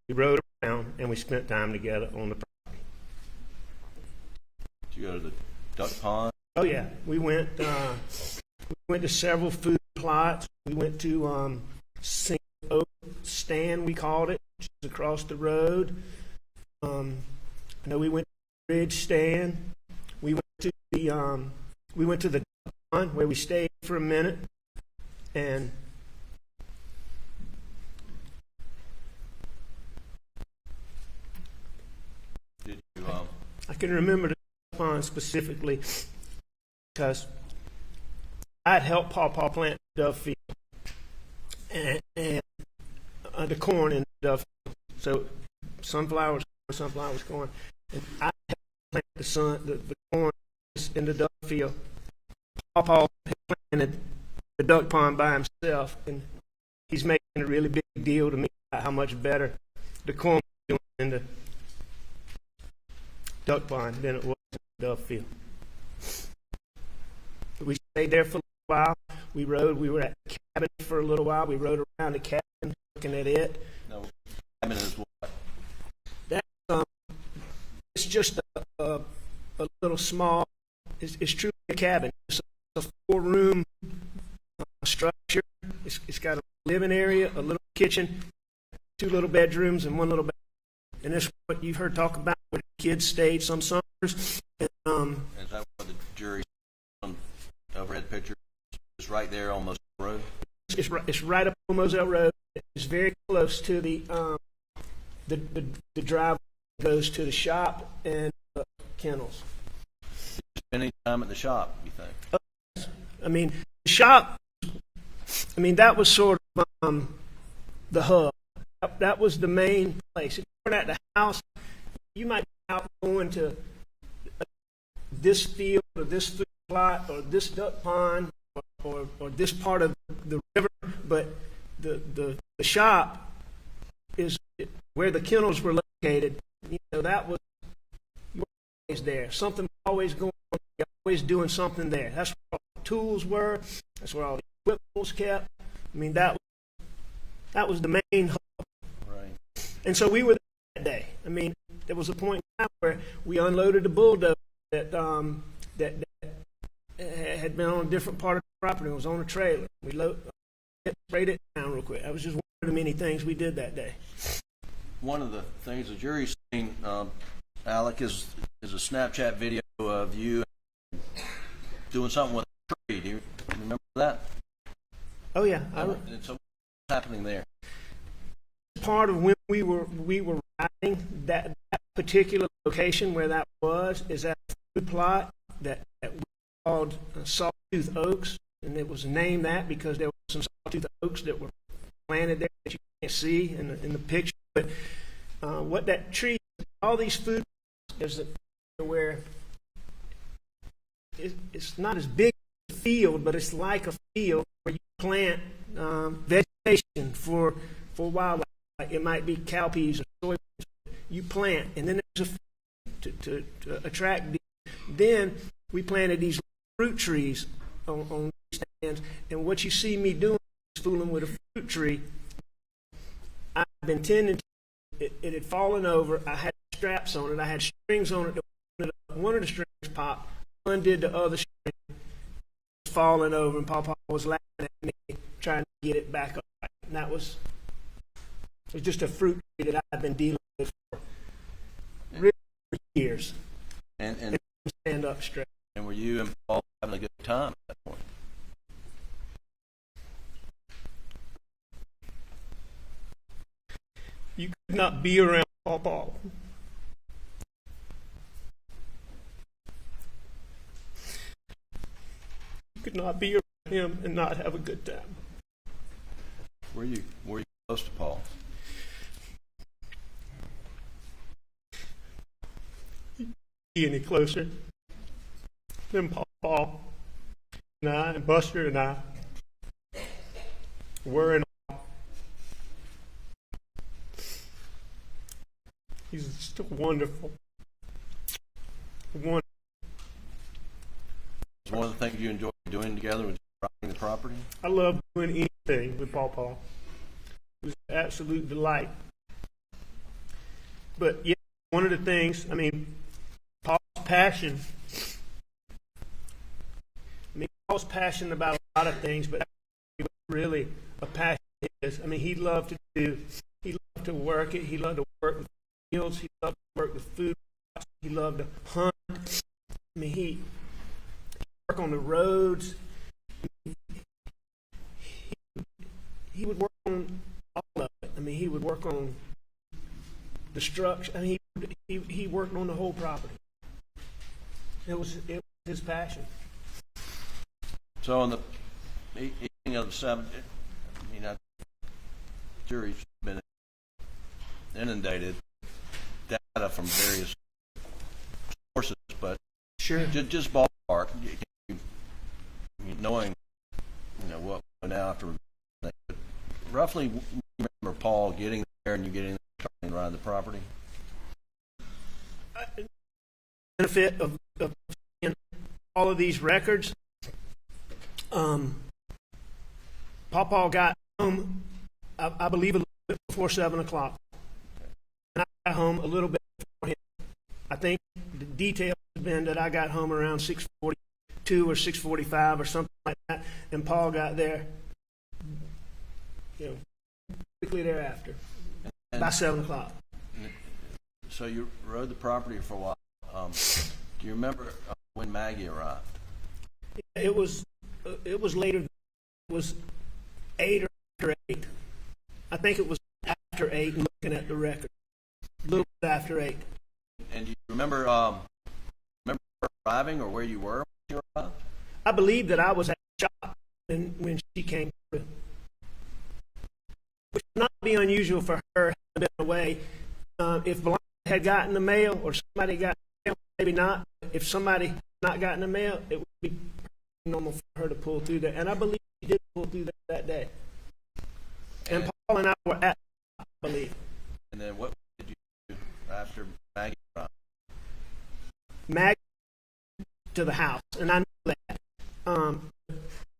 rode around and we spent time together on the property. Did you go to the duck pond? Oh yeah, we went to several food plots. We went to Single Oak Stand, we called it, which is across the road. I know we went to the Ridge Stand. We went to the pond where we stayed for a minute, and Did you? I can remember the pond specifically because I had helped Paul plant the Dove field and the corn in the Dove field. So sunflowers corn, and I helped plant the corn in the Dove field. Paul had planted the duck pond by himself, and he's making a really big deal to me about how much better the corn was doing in the duck pond than it was in the Dove field. We stayed there for a little while. We were at the cabin for a little while. We rode around the cabin looking at it. No, cabin is what? It's just a little small, it's truly a cabin. It's a 4-room structure. It's got a living area, a little kitchen, 2 little bedrooms, and 1 little bathroom. And that's what you've heard talk about where the kids stayed some summers. And, Is that what the jury on overhead picture is right there on Moselle Road? it's right up on Moselle Road. It's very close to the drive that goes to the shop and the kennels. Spending time at the shop, you think? I mean, the shop, that was sort of the hub. That was the main place. If you were at the house, you might be out going to this field or this food plot or this duck pond or this part of the river, but the shop is where the kennels were located. That was, you were always there. Something was always going on. You're always doing something there. That's where all the tools were. That's where all the equipment was kept. That was the main hub. Right. And so we were there that day. There was a point in time where we unloaded a bulldozer that had been on a different part of the property. It was on a trailer. We sprayed it down real quick. That was just one of the many things we did that day. One of the things the jury's seen, Alec, is a Snapchat video of you doing something with a tree. Do you remember that? Oh yeah. And so what's happening there? Part of when we were riding that particular location where that was is that food plot that we called Sawtooth Oaks. and it was named that because there were some sawtooth oaks that were planted there that you can't see in the picture. But what that tree, all these food, there's where it's not as big as a field, but it's like a field where you plant vegetation for wildlife. Like it might be cowpeas or soybeans. You plant, and then there's a to attract. Then we planted these fruit trees on these stands, and what you see me doing is fooling with a fruit tree. I've been tending to it had fallen over. I had straps on it. I had strings on it. One of the strings popped. Undid the other string. It was falling over, and Papa was laughing at me, trying to get it back up. And it was just a fruit tree that I've been dealing with for really years. And Stand up straight. and were you and Paul having a good time at that point? You could not be around Papa. You could not be around him and not have a good time. Were you close to Paul? Be any closer than Paul and I and Buster and I were in awe. He's just wonderful. Wonderful. Was one of the things you enjoyed doing together was riding the property? I love doing anything with Paul. It was an absolute delight. But yeah, one of the things, I mean, Paul's passion. Paul's passionate about a lot of things, but really a passion is. I mean, he loved to work it. He loved to work with fields. He loved to work with food. He loved to hunt. I mean, he work on the roads. He would work on all of it. I mean, he would work on the structure. I mean, he worked on the whole property. It was his passion. So on the evening of the 7th, I mean, the jury's been inundated with data from various sources, but Sure. just ballpark, knowing what went after. Roughly, you remember Paul getting there and you getting there and around the property? Benefit of seeing all of these records. Paul got home, I believe, a little bit before 7 o'clock. And I got home a little bit before him. I think the details have been that I got home around 6:42 or 6:45 or something like that, and Paul got there, quickly thereafter, by 7 o'clock. So you rode the property for a while. Do you remember when Maggie arrived? It was later. It was 8 or after 8. I think it was after 8. Looking at the record, a little bit after 8. And do you remember her arriving or where you were when she arrived? I believe that I was at the shop when she came through, which would not be unusual for her having been away. If Blanca had gotten the mail or somebody got the mail, maybe not. If somebody had not gotten the mail, it would be normal for her to pull through there. And I believe she did pull through that day. And Paul and I were at, I believe. And then what did you do after Maggie arrived? Maggie to the house, and I knew that.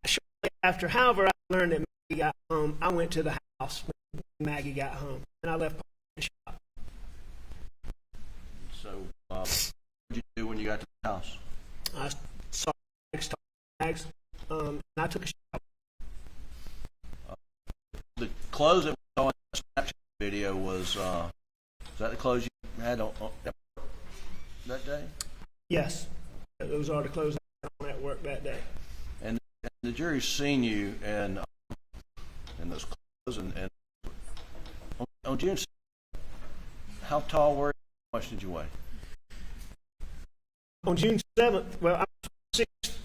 Shortly after, however, I learned that Maggie got home, I went to the house when Maggie got home, and I left Paul in the shop. So what did you do when you got to the house? I saw Mags, and I took a shower. The clothes that we saw in the Snapchat video was that the clothes you had on that day? Yes, those are the clothes I had on at work that day. And the jury's seen you in those clothes. And on June 7th, how tall were you? How much did you weigh? On June 7th, well,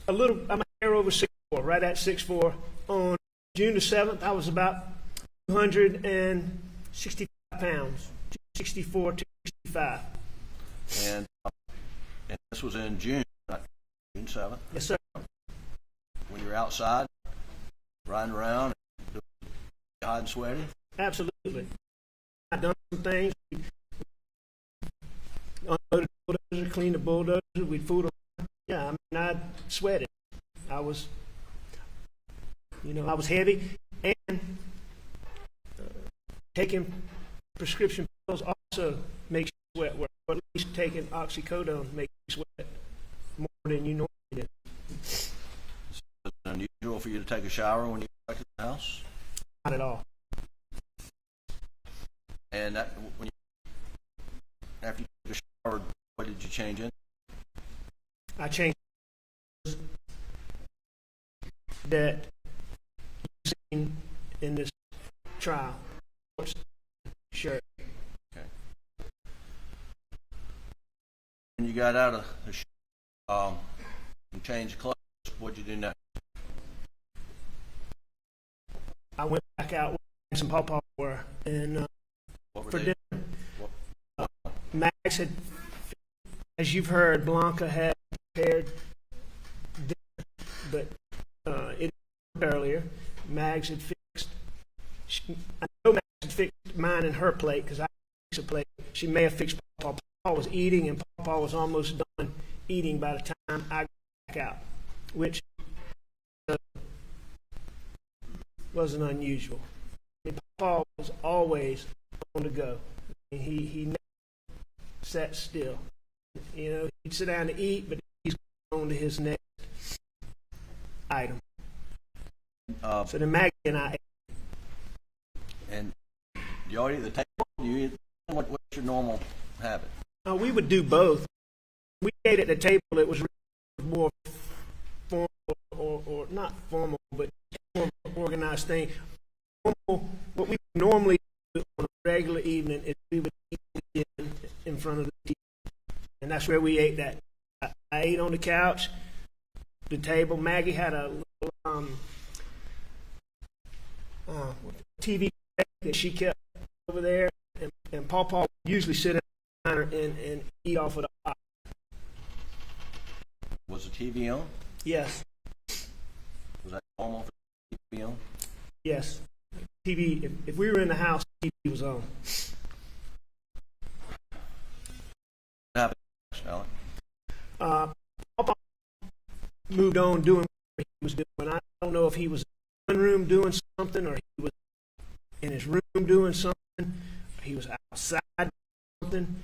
I'm a hair over 6 right at 6'4". On June the 7th, I was about 265 pounds, 264, 265. And this was in June, not June 7th. Yes, sir. When you're outside, riding around, hot and sweaty. Absolutely. I've done some things. Unloaded the bulldozer, cleaned the bulldozer, we'd fool around. Yeah, I mean, I sweated. I was heavy, and taking prescription pills also makes you sweat, or at least taking oxycodone makes you sweat more than you normally do. Is it unusual for you to take a shower when you get back to the house? Not at all. And after you took a shower, what did you change in? I changed that you've seen in this trial. Shirt. Okay. When you got out of the shower and changed clothes, what'd you do next? I went back out where some pawpaw were, and What were for they? dinner. Max had, as you've heard, Blanca had prepared dinner, but it earlier. Mags had fixed. I know Max had fixed mine and her plate because I fixed a plate. She may have fixed Pawpaw. Pawpaw was eating, and Pawpaw was almost done eating by the time I got back out, which wasn't unusual. I mean, Pawpaw was always on the go. I mean, he never sat still. You know, he'd sit down to eat, but he's on to his next item. So then Maggie and I ate. And you all eat at the table? You eat, what's your normal habit? We would do both. We ate at the table. It was more formal, or not formal, but more organized thing. Formal, what we normally do on a regular evening is we would eat in front of the TV. And that's where we ate that. I ate on the couch, the table. Maggie had a little TV that she kept over there, and Pawpaw would usually sit in the counter and eat off of the box. Was the TV on? Yes, Was that normal for the TV on? yes. TV, if we were in the house, TV was on. What happened, Alec? Pawpaw moved on doing what he was doing. I don't know if he was in one room doing something, or he was in his room doing something, or he was outside doing something.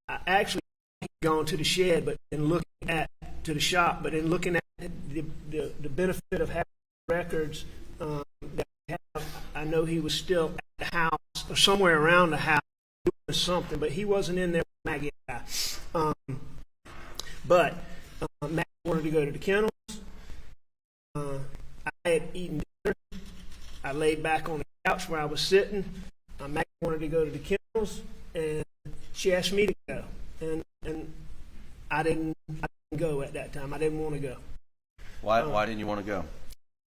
I actually had gone to the shed, but in looking at to the shop, but in looking at the benefit of having records that we have, I know he was still at the house or somewhere around the house doing something, but he wasn't in there with Maggie and I. But Maggie wanted to go to the kennels. I had eaten dinner. I laid back on the couch where I was sitting. Maggie wanted to go to the kennels, and she asked me to go, and I didn't go at that time. I didn't want to go. Why didn't you want to go?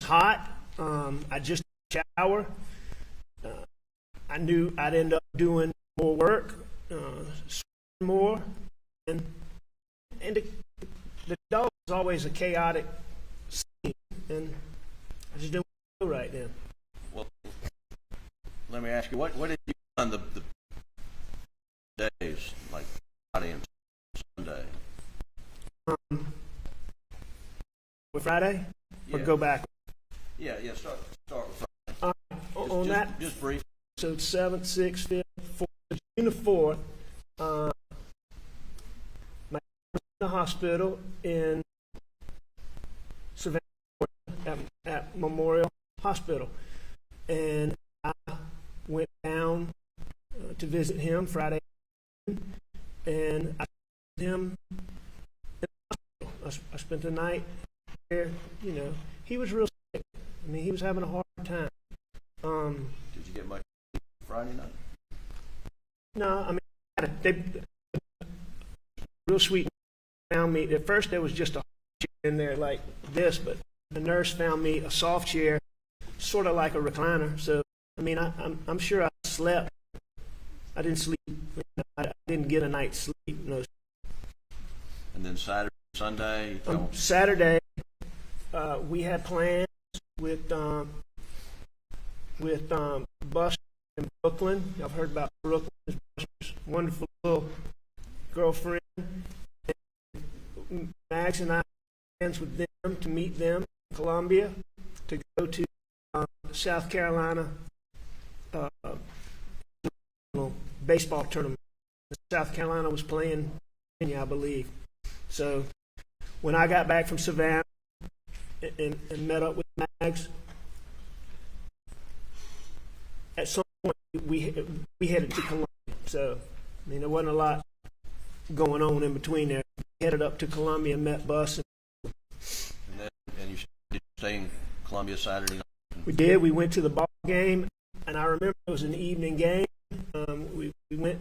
It's hot. I just shower. I knew I'd end up doing more work, sweating more, and the dog was always a chaotic scene, and I just didn't want to go right then. Well, let me ask you, what did you do on the days, like Friday and Sunday? With Friday, or Yeah. go back? Yeah, start with Friday. On that, Just brief. so 7th, 6th, 5th, 4th, June the 4th, my dad was in the hospital in Savannah at Memorial Hospital, and I went down to visit him Friday, and I visited him in the hospital. I spent the night there. You know, he was real sick. I mean, he was having a hard time. Did you get much Friday night? No, I mean, they real sweet found me. At first, there was just a in there like this, but the nurse found me a soft chair, sort of like a recliner. So, I mean, I'm sure I slept. I didn't sleep. I didn't get a night's sleep. No. And then Saturday, Sunday, you tell Saturday, we had plans with Buster in Brooklyn. Y'all heard about Brooklyn? Buster's wonderful little girlfriend. And Max and I had plans with them to meet them in Columbia, to go to South Carolina baseball tournament. South Carolina was playing Virginia, I believe. So when I got back from Savannah and met up with Mags, at some point we headed to Columbia. So, I mean, there wasn't a lot going on in between there. We headed up to Columbia and met Bus. and you did stay in Columbia Saturday night. We did. We went to the ball game, and I remember it was an evening game. We went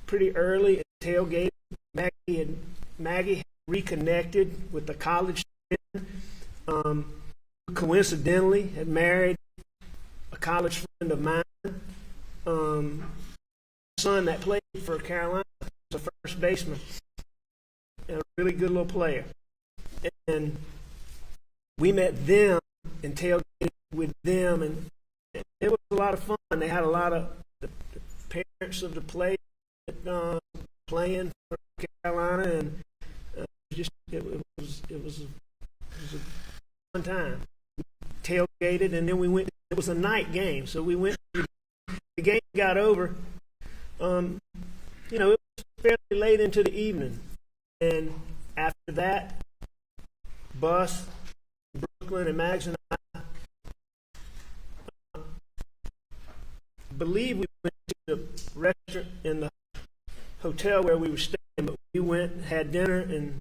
pretty early and tailgated. Maggie had reconnected with the college student, coincidentally had married a college friend of mine. Son that played for Carolina was a first baseman and a really good little player. And we met them and tailgated with them, and it was a lot of fun. They had a lot of the parents of the players playing for Carolina, and it was a fun time. We tailgated, and then we went. It was a night game, so we went. The game got over. It was fairly late into the evening, and after that, Bus, Brooklyn, and Mags and I believe we went to the restaurant in the hotel where we were staying, but we went, had dinner, and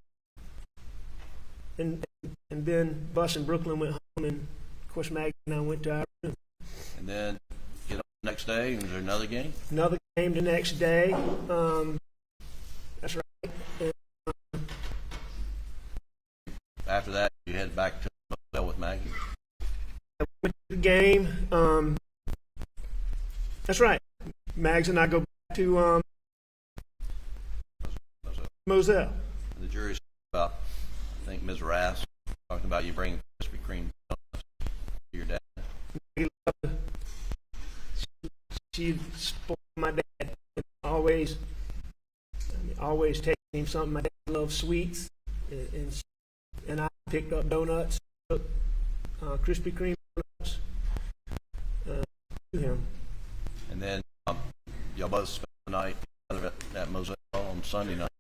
then Bus and Brooklyn went home, and of course Maggie and I went to our room. And then get up the next day, and was there another game? Another game the next day. That's right. And, After that, you head back to the motel with Maggie. I went to the game. That's right. Mags and I go back to Moselle. The jury's about, I think Ms. Rass talking about you bringing Krispy Kreme donuts to your dad. She spoiled my dad. Always taking him something. My dad loves sweets, and I picked up donuts, Krispy Kreme donuts to him. And then y'all both spent the night together at Moselle on Sunday night.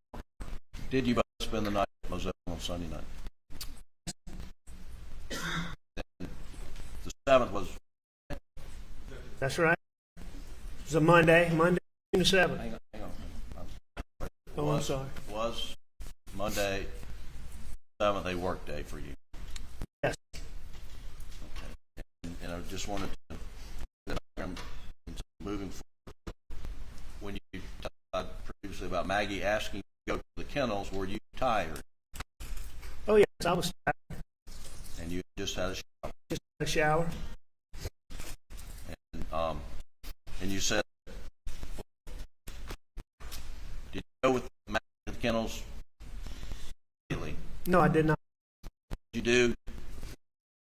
Did you both spend the night at Moselle on Sunday night? And the 7th was. That's right. It was a Monday, June the 7th. Hang on. Oh, I'm sorry. Was Monday 7th a work day for you? Yes. Okay. And I just wanted to moving forward. When you talked previously about Maggie asking you to go to the kennels, were you tired? Oh, yes, I was tired. And you just had a shower. Just had a shower. And you said, did you go with Maggie to the kennels immediately? No, I did not. Did you do?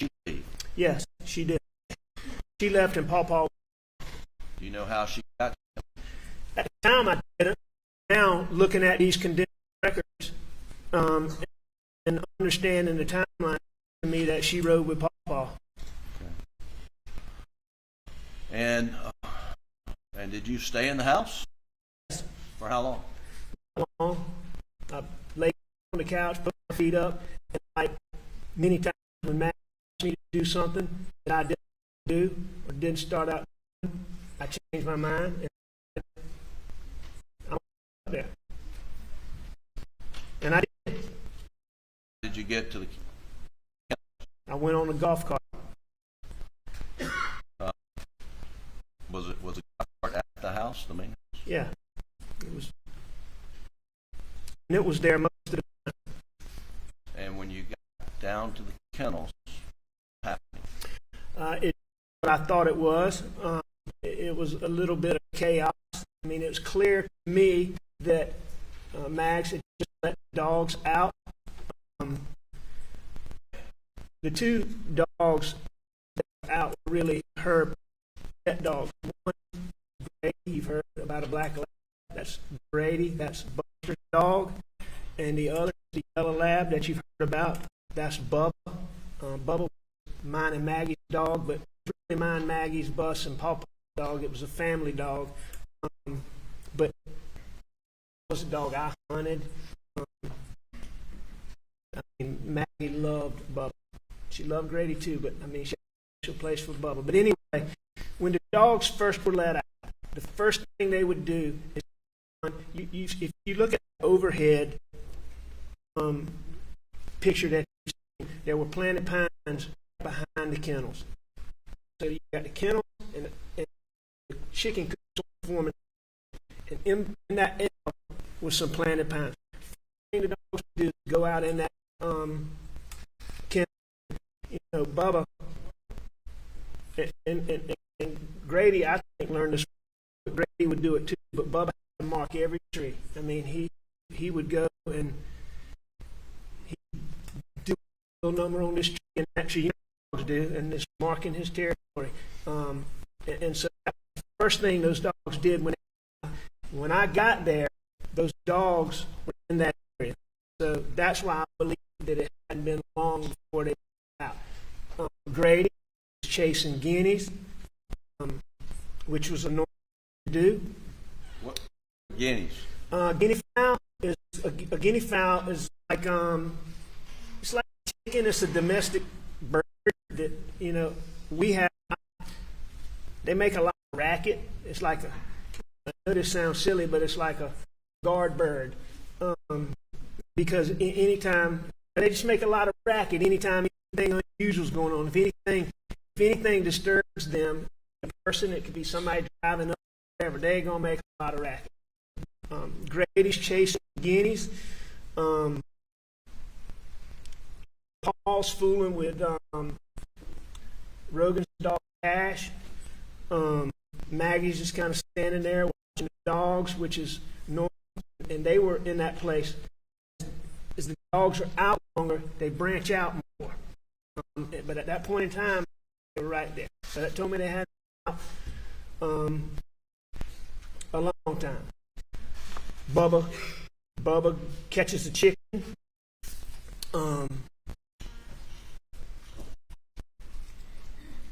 She leave? Yes, she did. She left and Paw. Do you know how she got to them? At the time, I didn't. Now, looking at these condensed records and understanding the timeline, to me that she rode with Paw. And did you stay in the house? Yes. For how long? I laid on the couch, put my feet up, and like many times when Matt asked me to do something that I didn't do or didn't start out doing, I changed my mind and I went out there. And I did. Did you get to the? I went on a golf cart. Was it golf cart at the house, the main house? Yeah, it was there most of the time. And when you got down to the kennels happening? It's what I thought it was. It was a little bit of chaos. I mean, it was clear to me that Mags had just let the dogs out. The two dogs that were out were really her pet dogs. One, Grady, you've heard about a black lab. That's Grady. That's Buster's dog. And the other, the yellow lab that you've heard about, that's Bubba. Bubba was mine and Maggie's dog, but really mine, Maggie's, Bus, and Pawpaw's dog. It was a family dog. But it was a dog I hunted. I mean, Maggie loved Bubba. She loved Grady too, but I mean, she had a special place for Bubba. But anyway, when the dogs first were let out, the first thing they would do is, if you look at the overhead picture that you see, there were planted pines behind the kennels. So you got the kennels and the chicken coop forming, and in that area was some planted pines. The first thing the dogs would do is go out in that kennel. You know, Bubba and Grady, I think, learned this. Grady would do it too, but Bubba had to mark every tree. I mean, he would go and he'd do a little number on this tree and that tree, you know, dogs do, and just marking his territory. And so that's the first thing those dogs did when I got there. Those dogs were in that area, so that's why I believe that it hadn't been long before they got out. Grady was chasing guineas, which was a normal thing to do. What guineas? Guinea fowl is like it's like chicken. It's a domestic bird that, you know, we have. They make a lot of racket. It's like I know this sounds silly, but it's like a guard bird, because anytime they just make a lot of racket. Anytime anything unusual is going on, if anything disturbs them, a person, it could be somebody driving up, whatever, they're gonna make a lot of racket. Grady's chasing guineas. Paul's fooling with Rogan's dog Cash. Maggie's just kind of standing there watching the dogs, which is normal. And they were in that place. As the dogs are out longer, they branch out more. But at that point in time, they were right there. So that told me they had been out a long time. Bubba catches the chicken.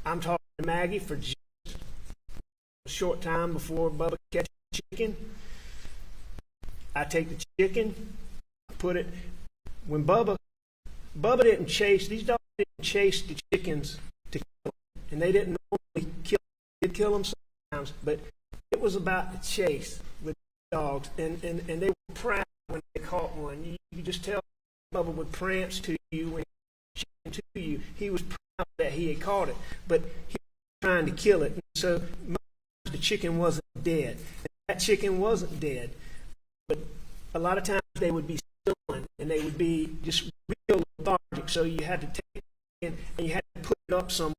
I'm talking to Maggie for just a short time before Bubba catches the chicken. I take the chicken, put it, when Bubba didn't chase, these dogs didn't chase the chickens to kill them, and they didn't normally kill them. They did kill them sometimes, but it was about the chase with dogs, and they were proud when they caught one. You just tell Bubba would prance to you when he chicken to you. He was proud that he had caught it, but he was trying to kill it. And so the chicken wasn't dead. That chicken wasn't dead, but a lot of times they would be stolen and they would be just real lethargic. So you had to take it in and you had to put it up somewhere.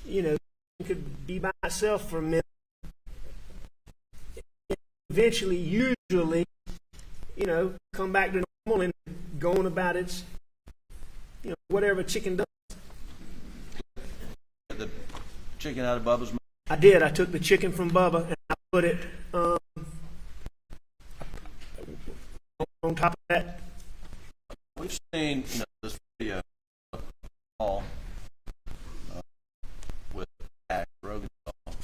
You know, it could be by itself for a minute. Eventually, usually, you know, come back to normal and going about its, you know, whatever chicken does. The chicken out of Bubba's mouth. I did. I took the chicken from Bubba and I put it on top of that. We've seen, you know, this video of Paul with Ash Rogan's dog.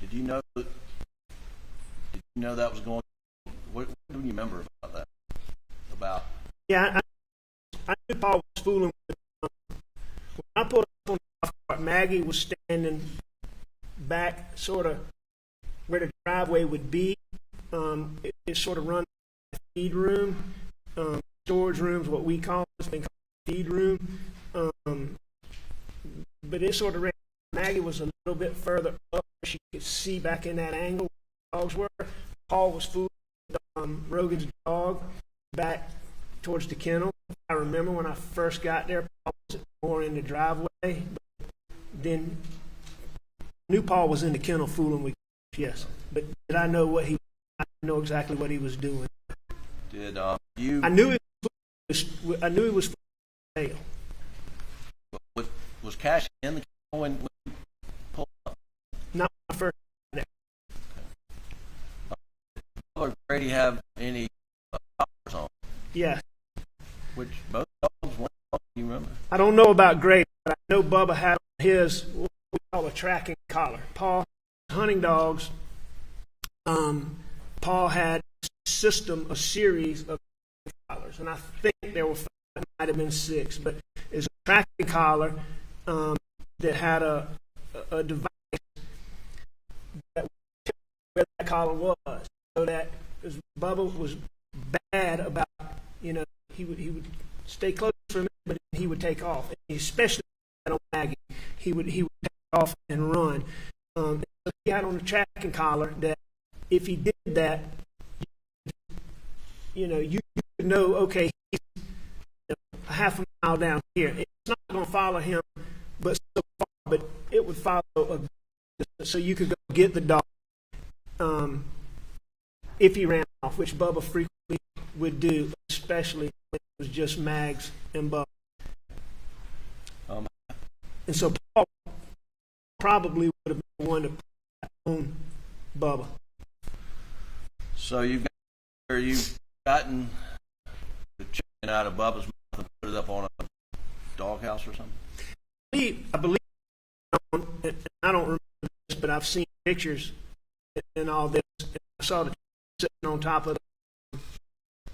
Did you know that was going on? What do you remember about that? Yeah, I knew Paul was fooling with when I pulled up on the golf cart, Maggie was standing back sort of where the driveway would be. It sort of runs a feed room, storage rooms, what we call this thing called feed room. But it sort of ran. Maggie was a little bit further up. She could see back in that angle where the dogs were. Paul was fooling with Rogan's dog back towards the kennel. I remember when I first got there, Paul was more in the driveway. But then knew Paul was in the kennel fooling with, yes. But did I know I didn't know exactly what he was doing. Did you? I knew he was for sale. Was Cash in the kennel when you pulled up? Not my first. Or Grady have any collars on? Yes. Which both dogs? One dog, you remember? I don't know about Grady, but I know Bubba had his what we call a tracking collar. Paul hunting dogs. Paul had a series of collars, and I think there were 5, it might have been 6, but it's a tracking collar that had a device that where that collar was, so that as Bubba was bad about, he would stay close for a minute, but he would take off, especially on Maggie. He would take off and run. He had on a tracking collar that if he did that, you could know, okay, he's a half a mile down here. It's not going to follow him, but so far, but it would follow so you could go get the dog if he ran off, which Bubba frequently would do, especially when it was just Mags and Bubba. And so Paul probably would have been the one to own Bubba. So you've gotten the chicken out of Bubba's mouth and put it up on a doghouse or something? I believe, and I don't remember this, but I've seen pictures and all this. And I saw the sitting on top of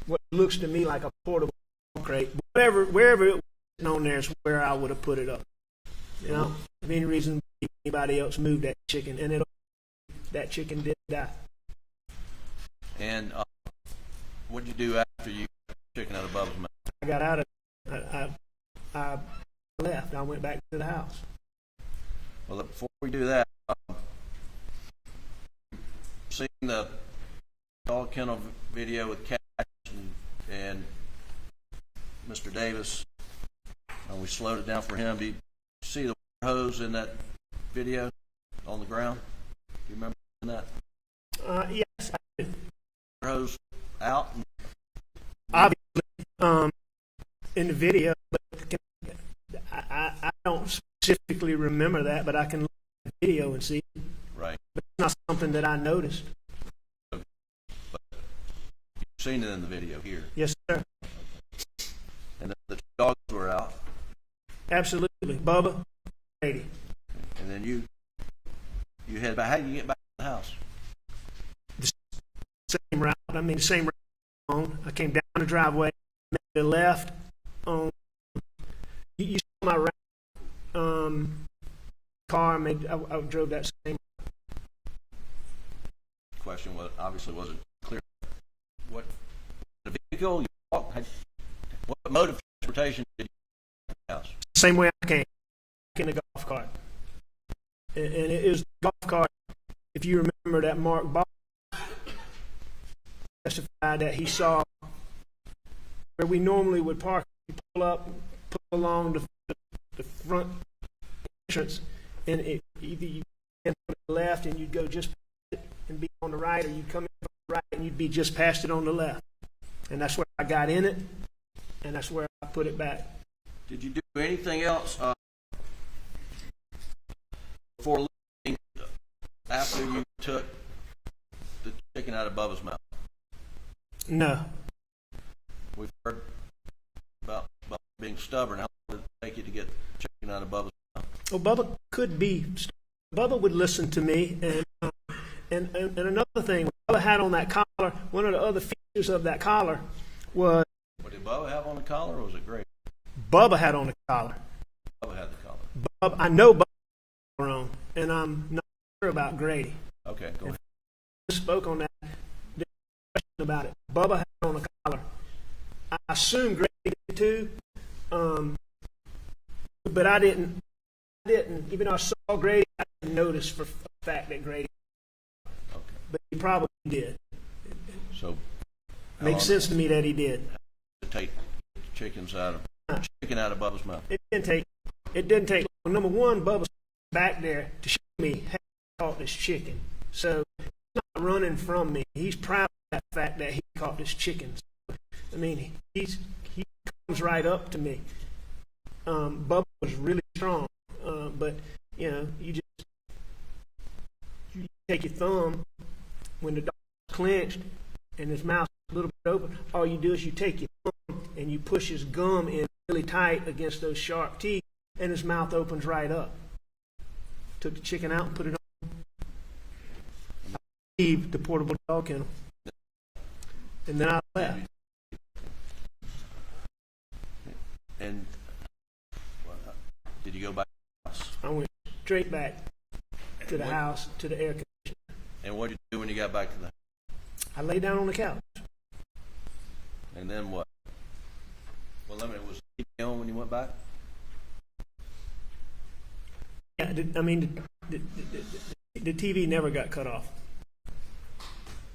what looks to me like a portable crate. Wherever it was sitting on there is where I would have put it up. If any reason anybody else moved that chicken, and that chicken did die. And what did you do after you got the chicken out of Bubba's mouth? I got out of it. I left. I went back to the house. Well, before we do that, seeing the dog kennel video with Cash and Mr. Davis, and we slowed it down for him. Do you see the hose in that video on the ground? Do you remember that? Yes, I did. Hose out? Obviously, in the video, but I don't specifically remember that, but I can look at the video and see. Right. But it's not something that I noticed. But you've seen it in the video here. Yes, sir. And the dogs were out. Absolutely. Bubba, Grady. And then you head back. How did you get back to the house? Same route. Same route. I came down the driveway, maybe left on. You saw my route. Car. I drove that same. Question obviously wasn't clear. What the vehicle you walked? What mode of transportation did you get to the house? Same way I came, in a golf cart. And it is the golf cart. If you remember that Mark Ball testified that he saw where we normally would park, you pull up, pull along the front entrance, and either you go to the left and you'd go just past it and be on the right, or you'd come in from the right and you'd be just past it on the left. And that's where I got in it, and that's where I put it back. Did you do anything else before leaving after you took the chicken out of Bubba's mouth? No. We've heard about Bubba being stubborn. How long did it take you to get the chicken out of Bubba's mouth? Well, Bubba could be. Bubba would listen to me, and another thing, Bubba had on that collar. One of the other features of that collar was. What did Bubba have on the collar, or was it Grady? Bubba had on the collar. Bubba had the collar. I know Bubba had on, and I'm not sure about Grady. Okay, go ahead. Spoke on that. Question about it. Bubba had on a collar. I assume Grady did too, but I didn't. Even though I saw Grady, I didn't notice for the fact that Grady. Okay. But he probably did. So Makes sense to me that he did. to take chicken out of Bubba's mouth. It it didn't take long. Number one, Bubba's back there to show me how he caught this chicken. So he's not running from me. He's proud of that fact that he caught this chicken. So, I mean, he comes right up to me. Bubba was really strong, but you know, you take your thumb when the dog is clenched and his mouth is a little bit open. All you do is you take your thumb and you push his gum in really tight against those sharp teeth, and his mouth opens right up. Took the chicken out and put it on. I leave the portable dog kennel, and then I left. And did you go back to the house? I went straight back to the house, to the air conditioner. And what did you do when you got back to the house? I lay down on the couch. And then what? Well, I mean, was the TV on when you went back? Yeah, the TV never got cut off.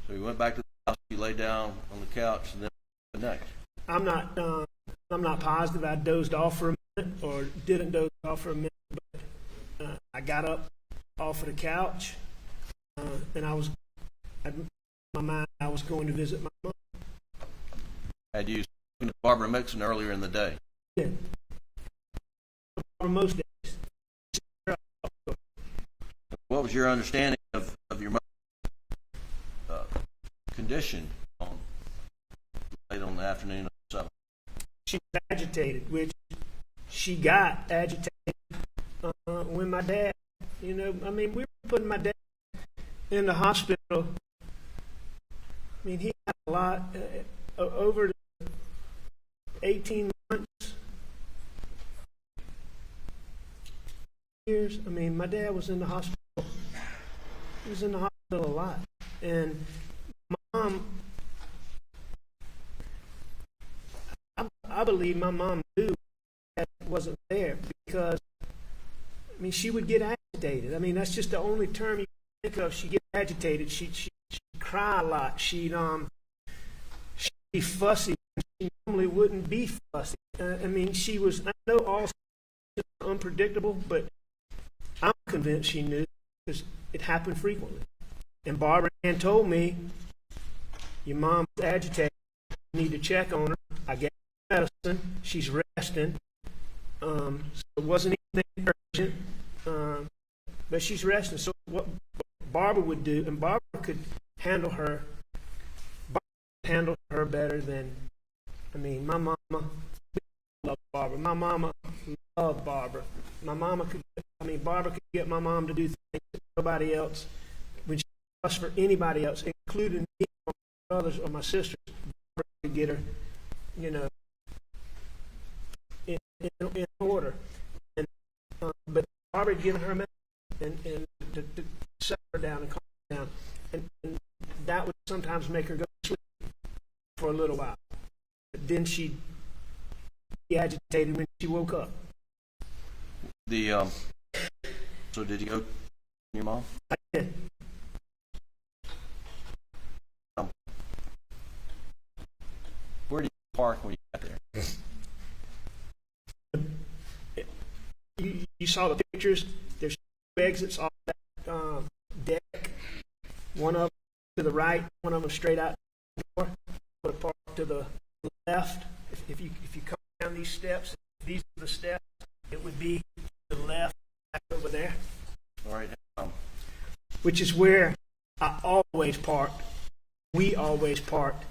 So you went back to the house, you lay down on the couch, and then what next? I'm not positive I dozed off for a minute or didn't doze off for a minute, but I got up off of the couch, and I was going to visit my mom. Had you spoken to Barbara Mixon earlier in the day? Yeah. For most days. What was your understanding of your mother's condition late on the afternoon of the 7th? She was agitated, which she got agitated when my dad, we were putting my dad in the hospital. I mean, he had a lot over the 18 months, years. I mean, my dad was in the hospital. He was in the hospital a lot. And Mom, I believe my mom knew that wasn't there because, I mean, she would get agitated. I mean, that's just the only term you can think of. She'd get agitated. She'd cry a lot. She'd be fussy. She normally wouldn't be fussy. I mean, she was, I know all unpredictable, but I'm convinced she knew because it happened frequently. And Barbara Ann told me, your mom's agitated. You need to check on her. I gave her medicine. She's resting. So it wasn't anything urgent. But she's resting. So what Barbara would do, and Barbara could handle her better than, I mean, my mama loved Barbara. My mama loved Barbara. Barbara could get my mom to do things that nobody else, when she asked for anybody else, including me or my brothers or my sisters, Barbara could get her, in order. And, but Barbara had given her medicine and to set her down and calm her down. And that would sometimes make her go to sleep for a little while. But then she'd be agitated when she woke up. So did you go to your mom? I did. Where did you park when you got there? You saw the pictures. There's two exits off that deck. One of them to the right, one of them straight out the door. Put a park to the left. If you come down these steps, these are the steps. It would be to the left, back over there. All right. Which is where I always parked. We always parked.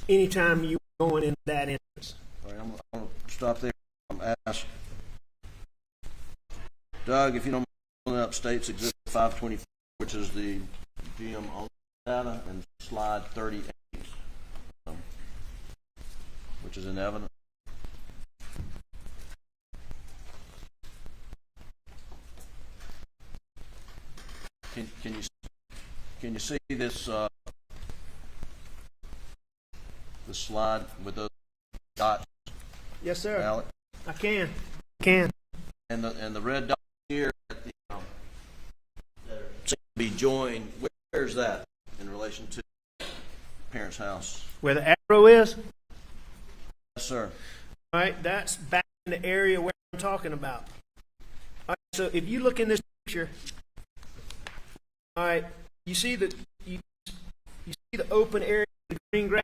Anytime you were going into that entrance. All right, I'm going to stop there. Ask Doug if you don't mind pulling up States Exhibit 524, which is the GM on data, and slide 38, which is in evidence. Can you see this the slide with those dots? Yes, sir. Alec? I can. And the red dot here at the seem to be joined. Where's that in relation to parents' house? Where the arrow is? Yes, sir. All right, that's back in the area where I'm talking about. All right, so if you look in this picture, all right, you see the open area, the green grass.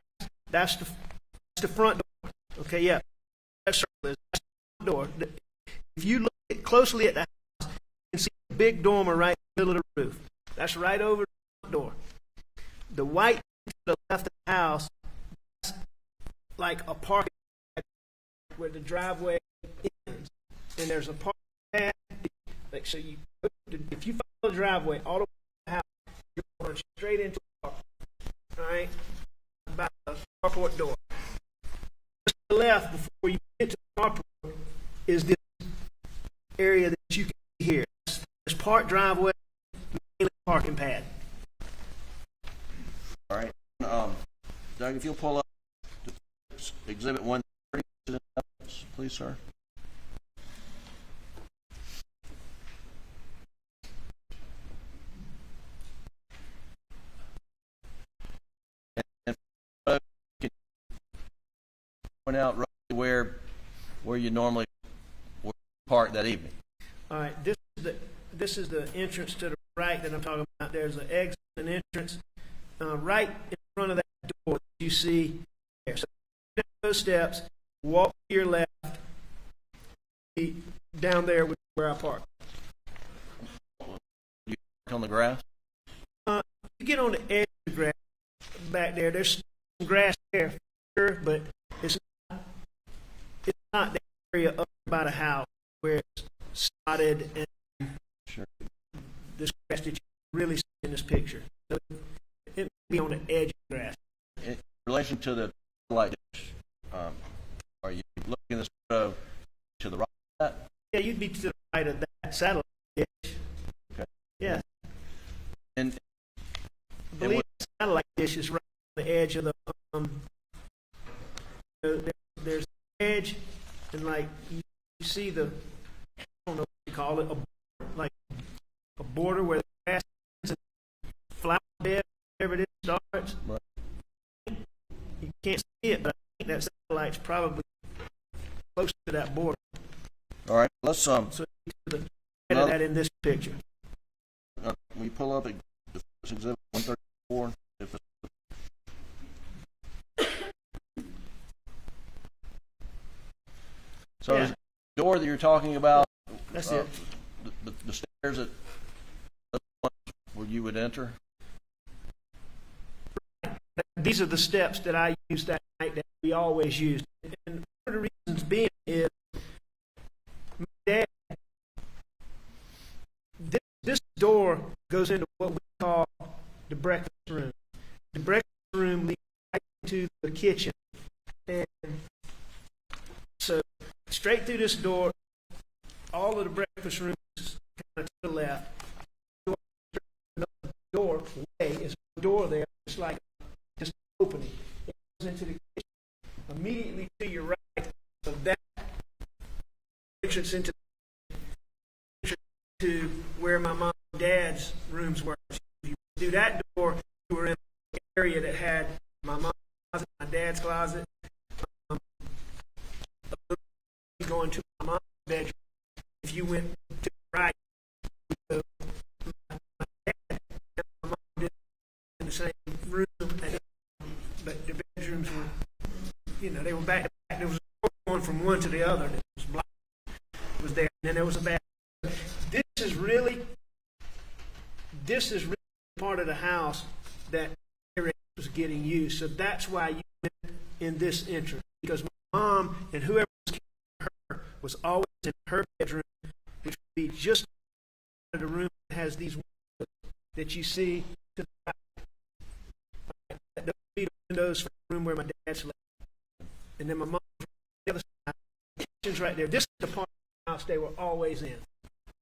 That's the front door. Okay, yeah, that's the front door. If you look closely at the house, you can see a big dormer right in the middle of the roof. That's right over the front door. The white to the left of the house, that's like a parking lot where the driveway ends, and there's a parking pad. Like, so if you follow the driveway all the way to the house, you're going straight into the park. All right, about the carport door. Just to the left, before you get to the carport, is this area that you can see here. There's park driveway, mainly parking pad. All right. Doug, if you'll pull up Exhibit 130, please, sir. And can you point out roughly where you normally park that evening? All right, this is the entrance to the right that I'm talking about. There's an exit and entrance right in front of that door that you see there. So down those steps, walk to your left, be down there where I park. You park on the grass? You get on the edge of the grass back there. There's some grass there, for sure, but it's not the area up by the house where it's sodded and Sure. this grass that you really see in this picture. So it may be on the edge of the grass. In relation to the light dish, are you looking this photo to the right of that? Yeah, you'd be to the right of that satellite dish. Okay. Yeah, And I believe the satellite dish is right on the edge of the there's the edge, and like you see the, I don't know what you call it, like a border where the grass is and flower bed, whatever it is, starts. Right. You can't see it, but I think that satellite's probably close to that border. all right, let's So you can edit that in this picture. we pull up Exhibit 134. If it's- So Yeah. is the door that you're talking about, That's it. the stairs that where you would enter? These are the steps that I used that night that we always used. And one of the reasons being is my dad, this door goes into what we call the breakfast room. The breakfast room leads right into the kitchen. And so straight through this door, all of the breakfast rooms kind of to the left. Doorway is a door there. It's like just opening. It goes into the kitchen. Immediately to your right of that entrance into to where my mom and dad's rooms were. If you do that door, you were in an area that had my mom's closet, my dad's closet. Going to my mom's bedroom. If you went to the right, my dad and my mom did in the same room, but the bedrooms were, they were back to back. There was a door going from one to the other. It was black. It was there, and then there was a bathroom. This is really part of the house that was getting used. So that's why you went in this entrance, because my mom and whoever was her was always in her bedroom, which would be just out of the room that has these windows that you see to the right. Those would be the windows for the room where my dad slept. And then my mom on the other side. The kitchen's right there. This is the part of the house they were always in.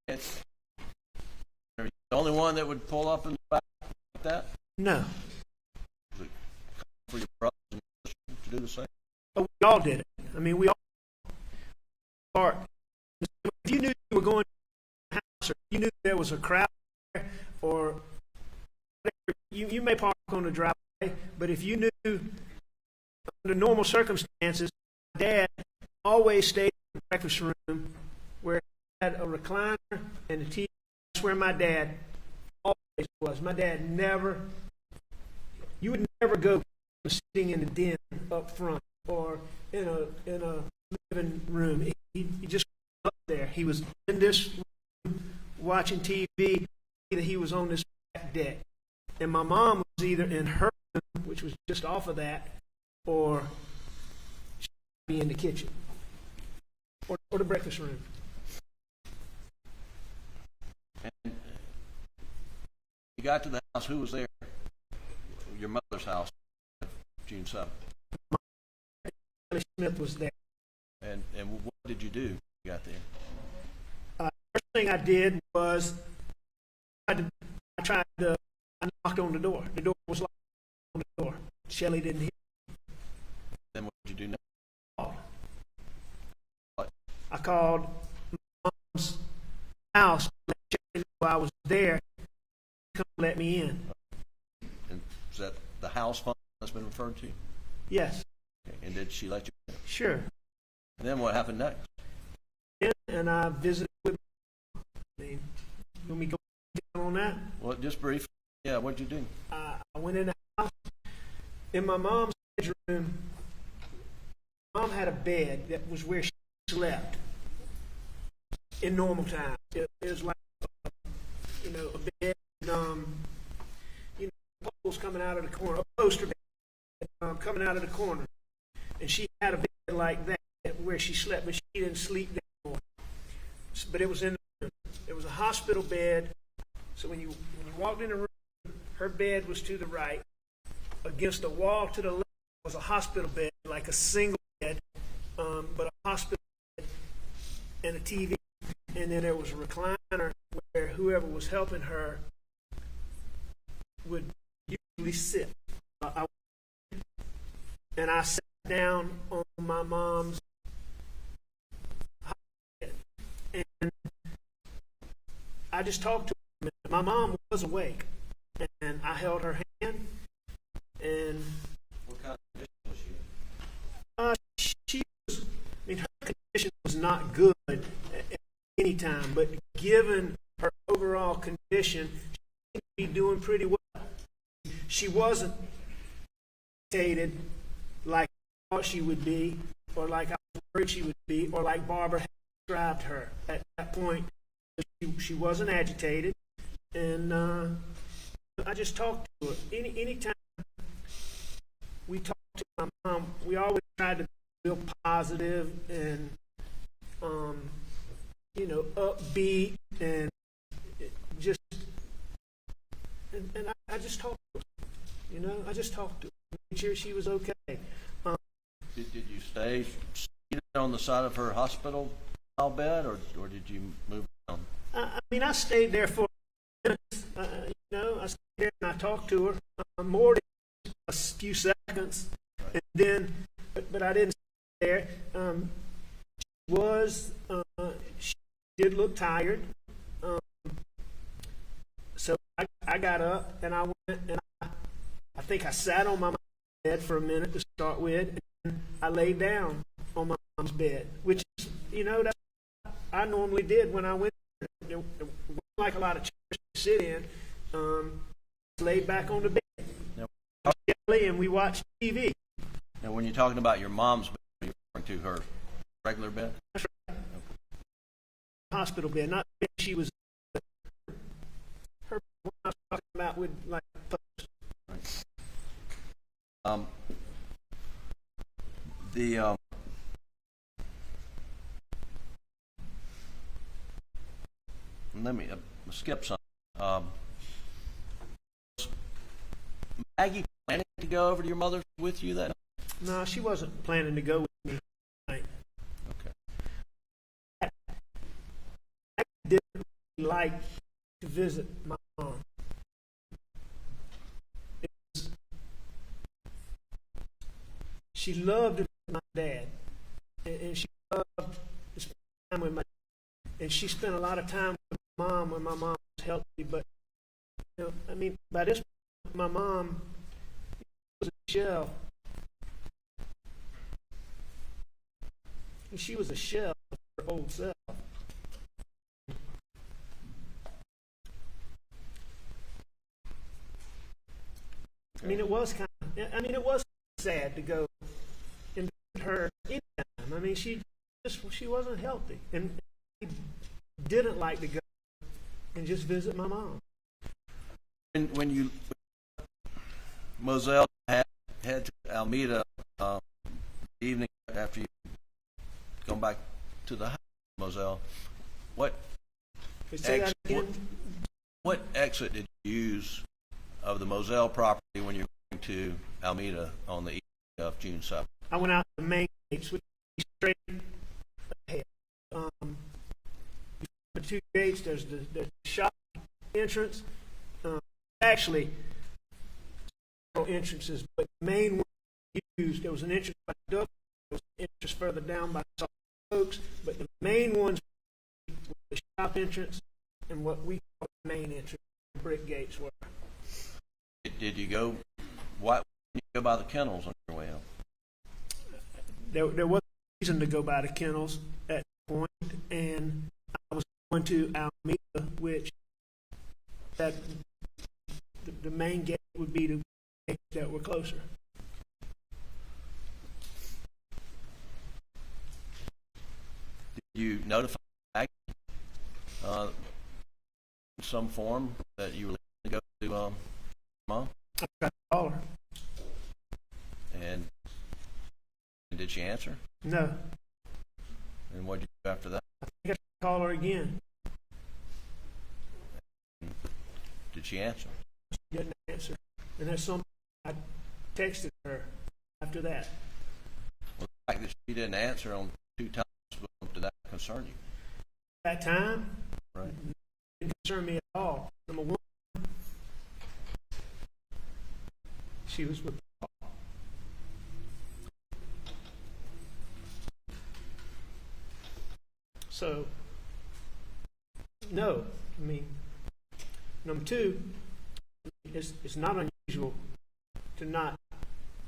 Are you the only one that would pull up in the back like that? No. For your brothers and sisters to do the same? Oh, we all did it. I mean, we all parked. If you knew you were going to the house, or you knew there was a crowd there, or you may park on the driveway, but if you knew under normal circumstances, Dad always stayed in the breakfast room where it had a recliner and a TV. That's where my dad always was. My dad you would never go sitting in the den up front or in a living room. He just up there. He was in this room watching TV. Either he was on this back deck, and my mom was either in her room, which was just off of that, or she'd be in the kitchen or the breakfast room. And you got to the house, who was there? Your mother's house, June 7th. Ellie Smith was there. And what did you do when you got there? First thing I did was I knocked on the door. The door was locked on the door. Shelley didn't hear. Then what did you do next? What? I called my mom's house to let Shelley know I was there. Come let me in. And is that the house phone that's been referred to? Yes, Okay. And did she let you in? sure. And then what happened next? And I visited with my mom. I mean, let me go down on that. Well, just briefly. Yeah, what did you do? I went in the house. In my mom's bedroom, mom had a bed that was where she slept in normal times. It was like, a bed, poles coming out of the corner, a poster bed coming out of the corner. And she had a bed like that where she slept, but she didn't sleep there anymore. But it was in the room. It was a hospital bed. So when you walked in the room, her bed was to the right. Against the wall to the left was a hospital bed, like a single bed, but a hospital bed and a TV. And then there was a recliner where whoever was helping her would usually sit. And I sat down on my mom's bed, and I just talked to her. My mom was awake, and I held her hand. And What kind of condition was she in? her condition was not good at any time, but given her overall condition, she seemed to be doing pretty well. She wasn't agitated like I thought she would be, or like I was worried she would be, or like Barbara had described her at that point. She wasn't agitated, and I just talked to her. Anytime we talked to my mom, we always tried to be real positive and, upbeat, and just, and I just talked to her. I just talked to her, made sure she was okay. Did you stay seated on the side of her hospital bed, or did you move around? I stayed there for minutes. I stayed there and I talked to her more than a few seconds, and then, but I didn't stay there. She did look tired, so I got up and I went and I think I sat on my bed for a minute to start with, and I laid down on my mom's bed, which is, that's what I normally did when I went there. It wasn't like a lot of chairs to sit in. Laid back on the bed. Now, And we watched TV. now, when you're talking about your mom's bed, are you referring to her regular bed? That's right. Hospital bed, not the bed she was in. Her one I was talking about with like post. Let me skip some. Maggie planning to go over to your mother's with you that night? No, she wasn't planning to go with me tonight. Okay. I didn't really like to visit my mom. She loved to visit my dad, and she loved to spend time with my dad. And she spent a lot of time with my mom when my mom was healthy. But by this point, my mom was a shell. And she was a shell of her old self. to go and visit her anytime. I mean, she wasn't healthy, and he didn't like to go and just visit my mom. When you Moselle had to Alameda the evening after you come back to the house, Moselle, what Say that again? what exit did you use of the Moselle property when you were going to Alameda on the evening of June 7th? I went out the main gates, which is straight ahead. The two gates, there's the shop entrance. Actually, several entrances, but the main one used, there was an entrance by Doug, there was an entrance further down by Salt Oaks, but the main ones were the shop entrance and what we call the main entrance, the brick gates were. Did you go? Why did you go by the kennels on your way out? There was a reason to go by the kennels at that point, and I was going to Alameda, which that the main gate would be the gates that were closer. Did you notify in some form that you were leaving to go to Mom? I tried to call her. And did she answer? No. And what did you do after that? I think I tried to call her again. Did she answer? She didn't answer. And that's something I texted her after that. Well, the fact that she didn't answer on 2 times, did that concern you? That time, Right. it didn't concern me at all. Number one, she was with Paul. So, no. I mean, number two, it's not unusual to not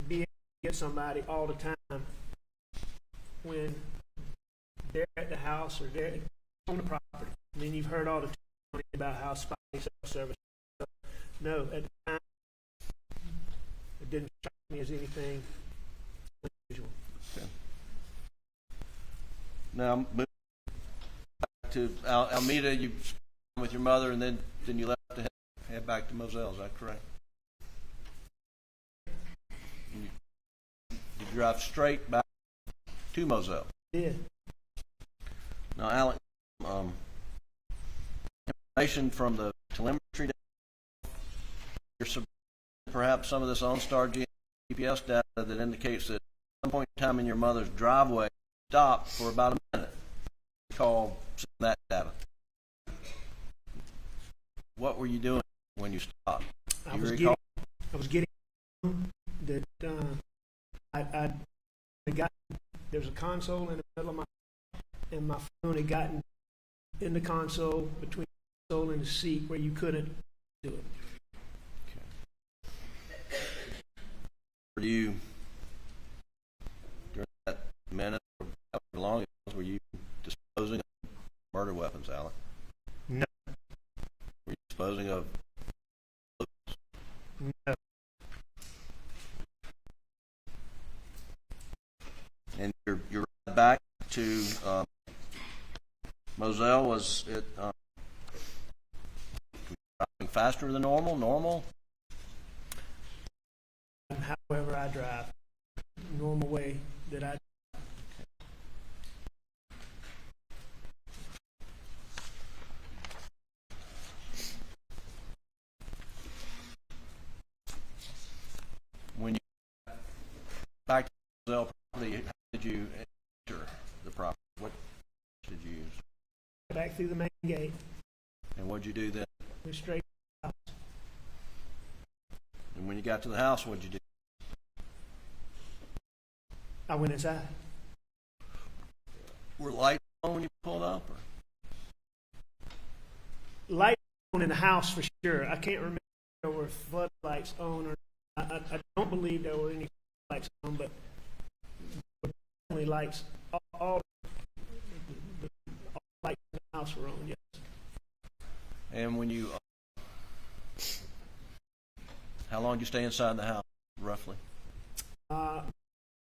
be able to get somebody all the time when they're at the house or they're on the property. I mean, you've heard all the time about how spotty cell service. No, at the time, it didn't strike me as anything unusual. Okay. Now, moving back to Alameda, you spent time with your mother, and then you left to head back to Moselle. Is that correct? You drive straight back to Moselle. Yeah. Now, Alec, information from the telemetry data, perhaps some of this OnStar GPS data that indicates that at some point in time in your mother's driveway stopped for about a minute. Recall that data. What were you doing when you stopped? I was getting that I got, there's a console in the middle of and my phone had gotten in the console, between the console and the seat, where you couldn't do it. Were you, during that minute or however long it was, were you disposing of murder weapons, Alec? No. Were you disposing of? No. And your ride back to Moselle, was it driving faster than normal? However I drive, normal way that I. When you got back to Moselle property, how did you enter the property? What did you use? Back through the main gate, And what did you do then? went straight to the house. And when you got to the house, what did you do? I went inside. Were lights on when you pulled up? Or? Lights on in the house for sure. I can't remember if there were floodlights on, or I don't believe there were any lights on, but definitely lights. All lights in the house were on. Yes. And when you, how long did you stay inside the house, roughly?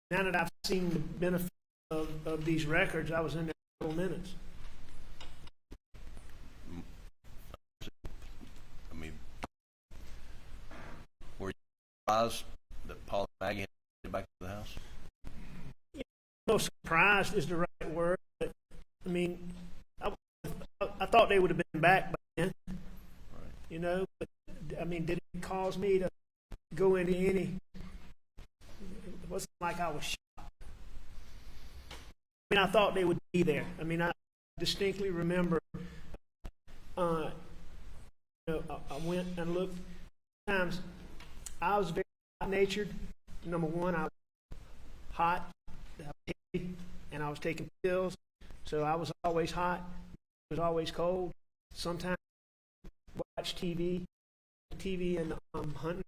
now that I've seen the benefit of these records, I was in there a couple minutes. I mean, were you surprised that Paul and Maggie had to get back to the house? No, surprised is the right word, but I mean, I thought they would have been back by then, Right. you know, but I mean, did it cause me to go into any, it wasn't like I was shocked. I mean, I thought they would be there. I mean, I distinctly remember, I went and looked. Sometimes I was very hot-natured. Number one, I was hot, I was heavy, and I was taking pills, so I was always hot. It was always cold. Sometimes I watch TV and hunting.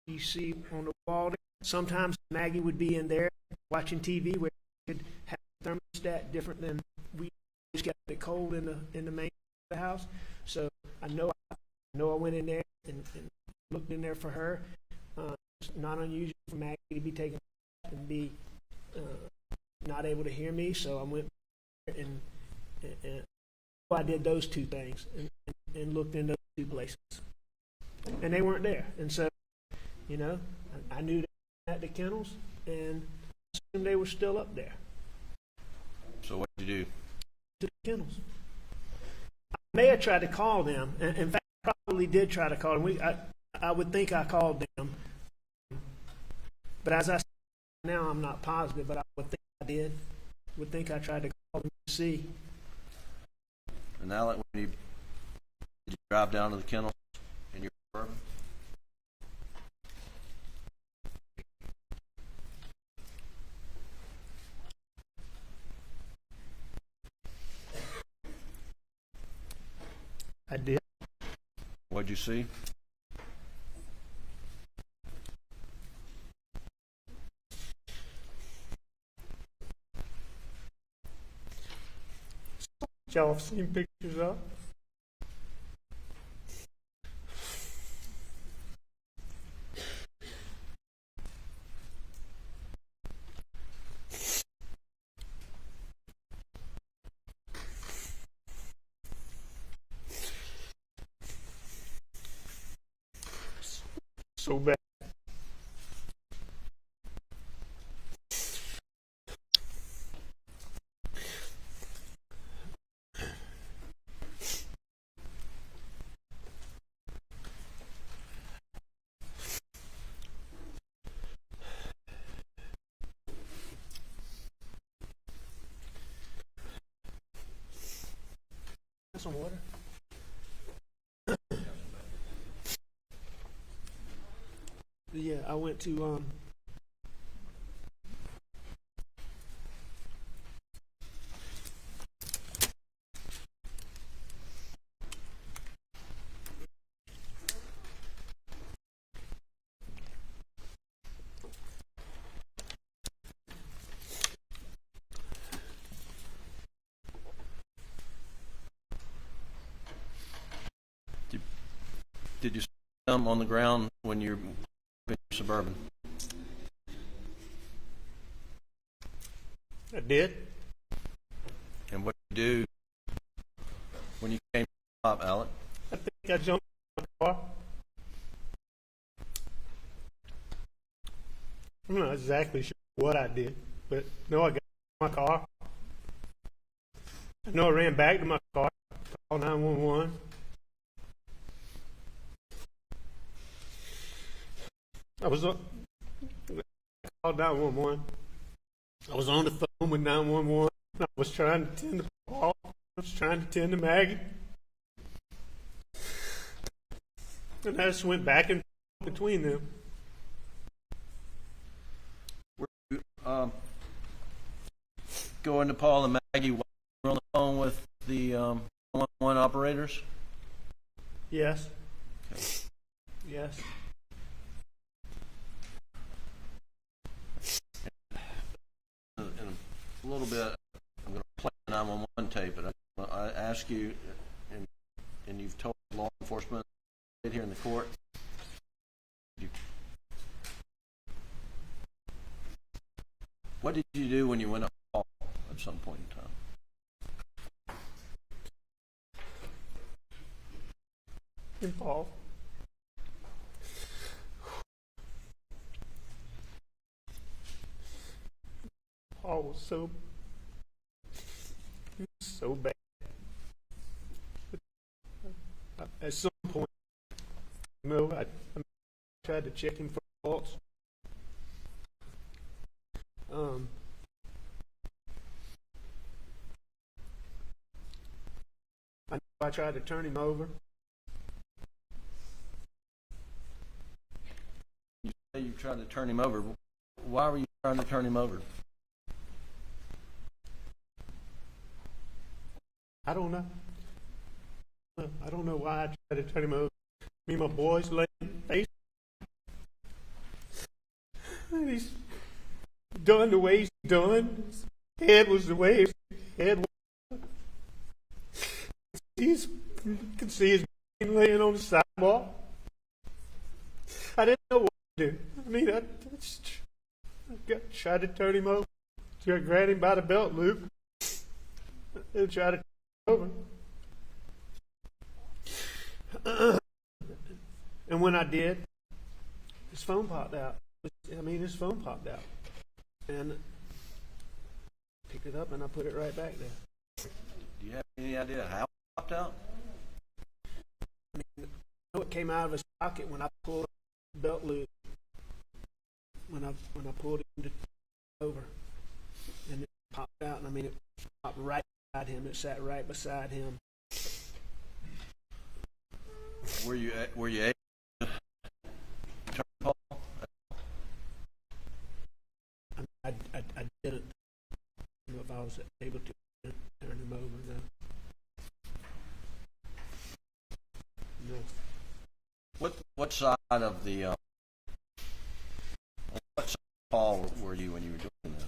You see on the wall there. Sometimes Maggie would be in there watching TV where we could have a thermostat different than we just got it cold in the main of the house. So I know I went in there and looked in there for her. It's not unusual for Maggie to be taking and be not able to hear me. So I went and I did those two things and looked in those two places, and they weren't there. And so, you know, I knew they were at the kennels, and assumed they were still up there So what did you do? to the kennels. I may have tried to call them. In fact, I probably did try to call them. I would think I called them, but as I said now, I'm not positive, but I would think I did. Would think I tried to call them to see. And Alec, did you drive down to the kennels in your Suburban? I did. What'd you see? Y'all have seen pictures of. So bad. Some water. Yeah, I went to Did you see them on the ground when you're in your Suburban? I did. And what did you do when you came to the top, Alec? I think I jumped in my car. I'm not exactly sure what I did, but no, I got in my car. I know I ran back to my car, called 911. I called 911. I was on the phone with 911. I was trying to tend to Paul. I was trying to tend to Maggie. And I just went back and forth between them. Were you going to Paul and Maggie while you were on the phone with the 911 operators? Yes. Yes. In a little bit, I'm going to play the 911 tape, but I ask you, and you've told law enforcement here in the court, when you went up the hall at some point in time? And Paul. Paul was so bad. At some point, I tried to check him for faults. I tried to turn him over. You say you tried to turn him over. Why were you trying to turn him over? I don't know. I don't know why I tried to turn him over. Me and my boys laying face. And he's done the way he's done. His head was the way his head was. You can see his brain laying on the sidewalk. I didn't know what to do. I mean, I tried to turn him over. Tried to grab him by the belt loop. And tried to turn him over. And when I did, his phone popped out. His phone popped out. And I picked it up and I put it right back there. Do you have any idea how it popped out? I know it came out of his pocket when I pulled the belt loop. When I pulled it over. And it popped out, and it popped right beside him. It sat right beside him. Were you able to turn Paul? I didn't know if I was able to turn him over. No. What side of the what side of Paul were you when you were doing this?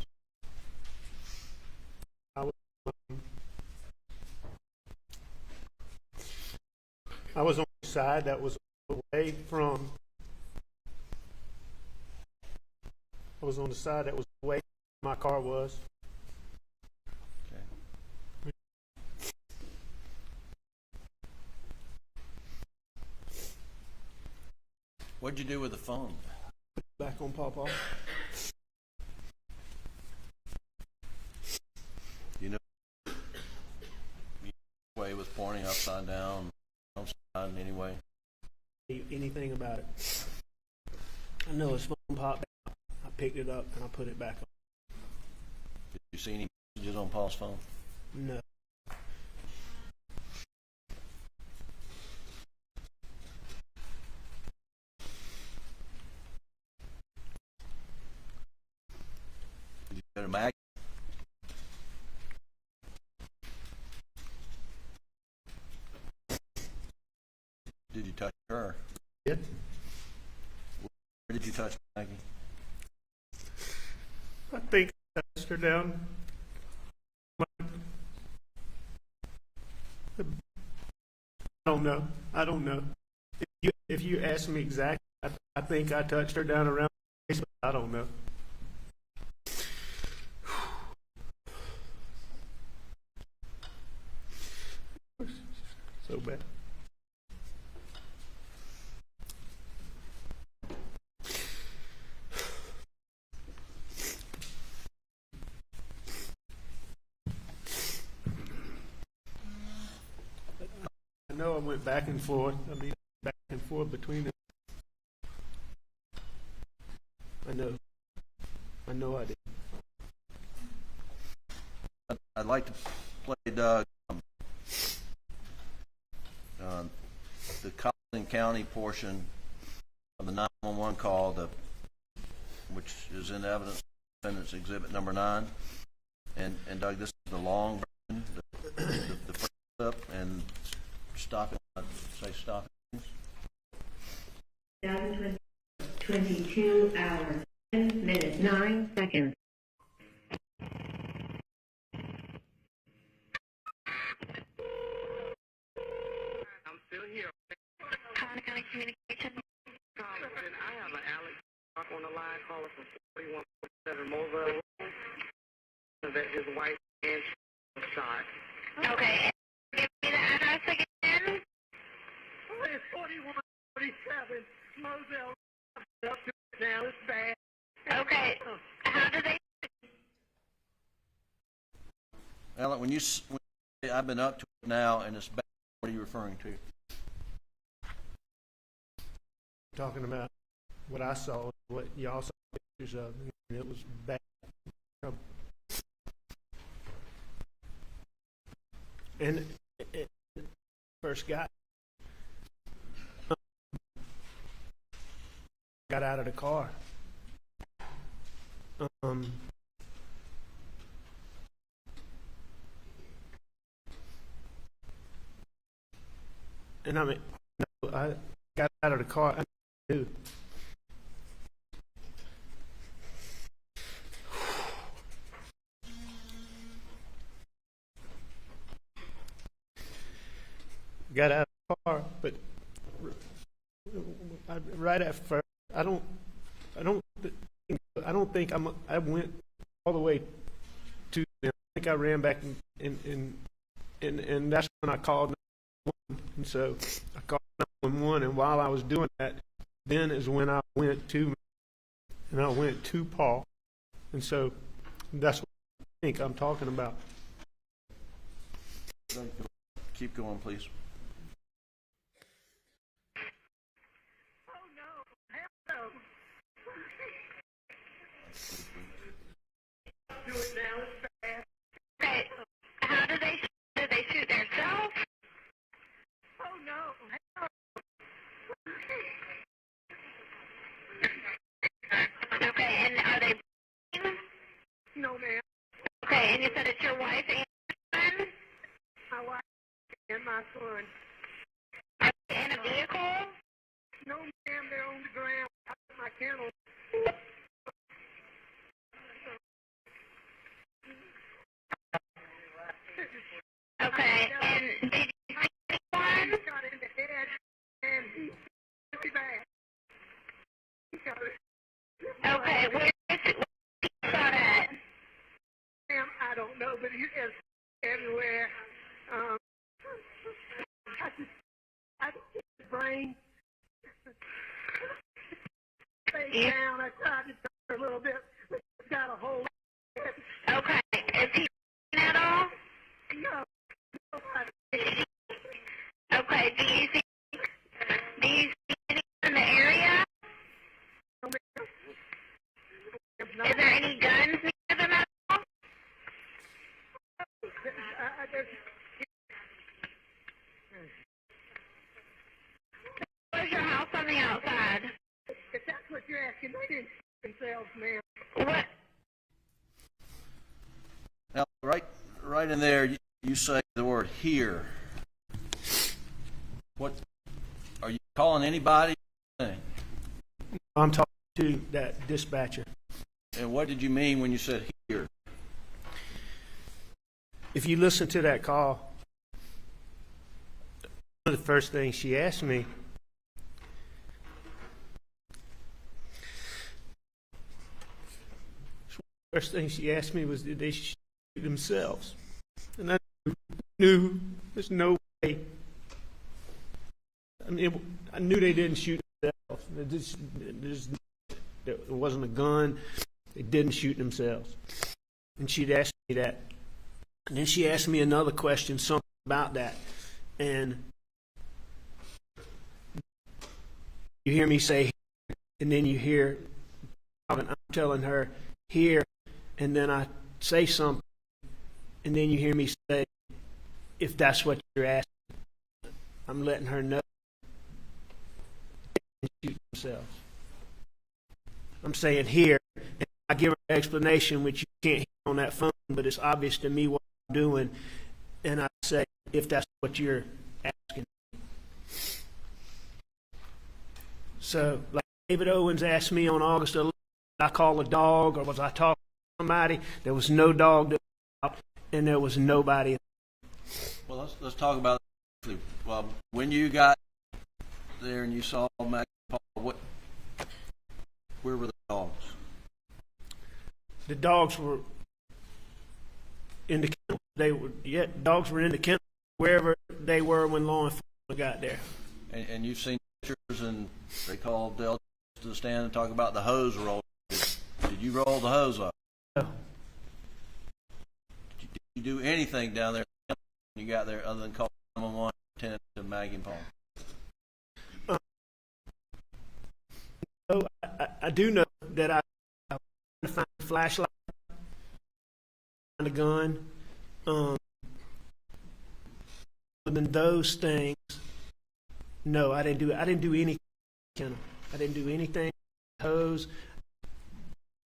I was on the side that was away from. I was on the side that was away from my car was. Okay. What'd you do with the phone? Back on Pawpaw. You know, the way was pointing upside down, downside anyway. Anything about it. I know his phone popped out. I picked it up and I put it back on. Did you see any messages on Paul's phone? No. Did you go to Maggie? Did you touch her? Yeah. Where did you touch Maggie? I think I touched her down. I don't know. If you ask me exactly, I think I touched her down around the face, but I don't know. So bad. I know I went back and forth. Back and forth between them. I know I did. I'd like to play Doug the Collin County portion of the 911 call, which is in evidence, defendant's exhibit number 9. And Doug, this is the long version, the first clip, and stop it. Say stop it. 22 hours, 10 minutes, 9 seconds. I'm still here. Collin County Communications. Listen, I have an Alex on the line calling from 4147 Murdaugh. that his wife and was shot. Okay. Give me the address again. It's 4147 Murdaugh. Up to it now, it's bad. Okay. How do they? Alan, when you say I've been up to it now and it's bad, what are you referring to? Talking about what I saw, what y'all saw pictures of, and it was bad. And it first got out of the car. And I mean, no, I got out of the car. I knew. Got out of the car, but right at first, I don't think I went all the way to them. I think I ran back and that's when I called 911. And so I called 911, and while I was doing that, then is when I went to Paul, and so that's what I think I'm talking about. Keep going, please. Oh no, hell no. Do it now, it's bad. Okay. How do they shoot themselves? Oh no, hell Okay. And are they? no, ma'am. Okay. And you said it's your wife and son? My wife and my son. Are they in a vehicle? No, ma'am, they're on the ground. I put my kennel. Okay. And did you see anyone? He shot in the head, and he's really bad. He shot it. Okay. Where is it? Where is he shot at? Ma'am, I don't know, but he is everywhere. I just hit his brain. Face down. I tried to turn a little bit, but it's got a hole. Okay. Is he bleeding at all? No. Okay. Do you see anyone in the area? Is there any guns near them at all? Where's your house on the outside? If that's what you're asking, they didn't shoot themselves, ma'am. What? Now, right in there, you say the word here. What are you calling anybody? I'm talking to that dispatcher. And what did you mean when you said here? If you listen to that call, one of the first things she asked me, was, did they shoot themselves? And I knew there's no way. I mean, I knew they didn't shoot themselves. There wasn't a gun. They didn't shoot themselves. And she'd asked me that. And then she asked me another question, something about that. And you hear me say, and then you hear, I'm telling her here, and then I say something, and then you hear me say, if that's what you're asking, I'm letting her know they didn't shoot themselves. I'm saying here, and I give her an explanation which you can't hear on that phone, but it's obvious to me what I'm doing, and I say, if that's what you're asking. So, like David Owens asked me on August 11th, did I call a dog, or was I talking to somebody? There was no dog that was out, and there was nobody. Well, let's talk about it. Well, when you got there and you saw Mac Paul, where were the dogs? The dogs were in the kennel. Dogs were in the kennel wherever they were when law enforcement got there. And you've seen pictures, and they called Dale to the stand and talk about the hose roll. Did you roll the hose up? No. Did you do anything down there when you got there other than call 911 and attend to Maggie and Paul? So I do know that I found a flashlight, found a gun. Other than those things, no, I didn't do it. I didn't do anything. I didn't do anything with hose,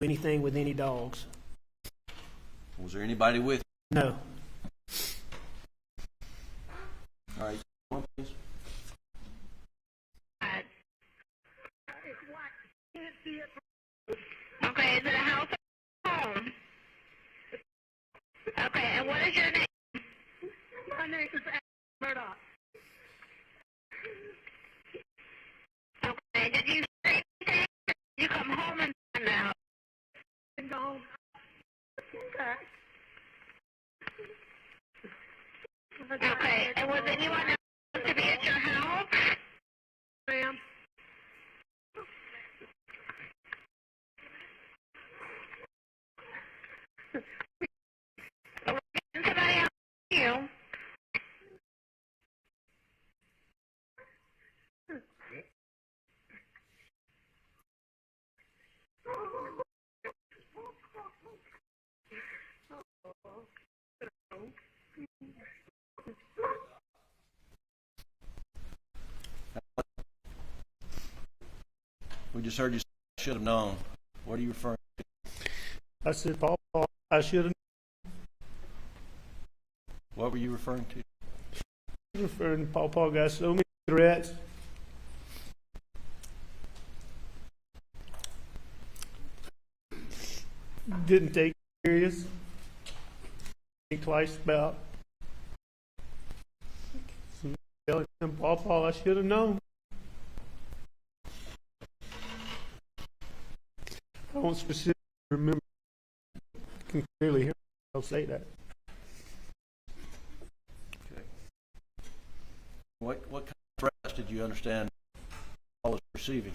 anything with any dogs. Was there anybody with you? No. All right, one, please. Okay, is it a house or home? Okay, and what is your name? My name is Murdaugh. Okay, did you say anything? Did you come home and find out? And gone. Okay, and was anyone else to be at your house? Ma'am. Did somebody else see you? We just heard you say, should have known. What are you referring to? I said, Paul, I should have What were you referring to? referred to Paul got so many threats. Didn't take it serious. Think twice about. Telling him, Paul, I should have known. I don't specifically remember. I can clearly hear myself say that. Okay. What kind of threats did you understand Paul was receiving?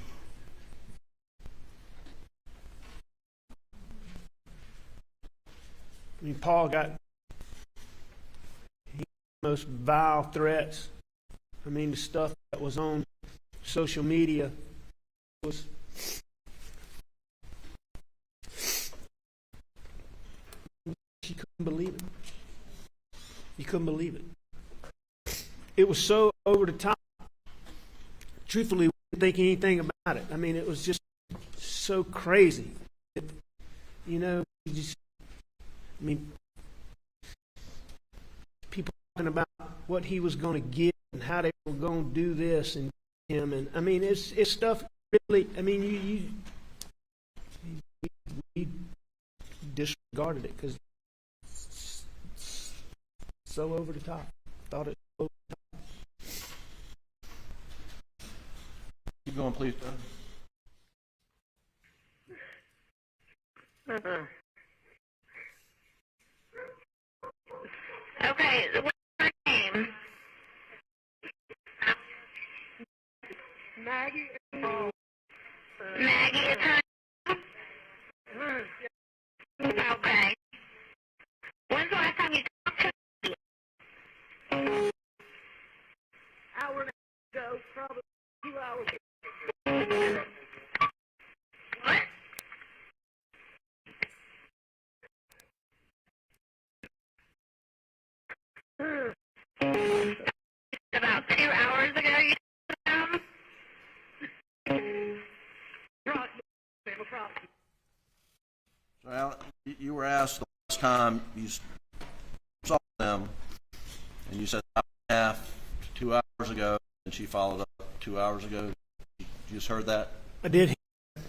I mean, Paul got the most vile threats. I mean, the stuff that was on social media was you couldn't believe it. You couldn't believe it. It was so over the top. Truthfully, we didn't think anything about it. I mean, it was just so crazy. You just, I mean, people talking about what he was going to get and how they were going to do this and him, and I mean, it's stuff really. I mean, we disregarded it because it's so over the top. Thought it was over the top. Keep going, please, Doug. Okay, what's your name? Maggie and Paul. Maggie is her name? Okay. When's the last time you talked to me? Hour and a half ago, probably 2 hours ago. What? About 2 hours ago you talked to them? So, Alan, you were asked the last time you saw them, and you said hour and a half to 2 hours ago, and she followed up 2 hours ago. You just heard that? I did. I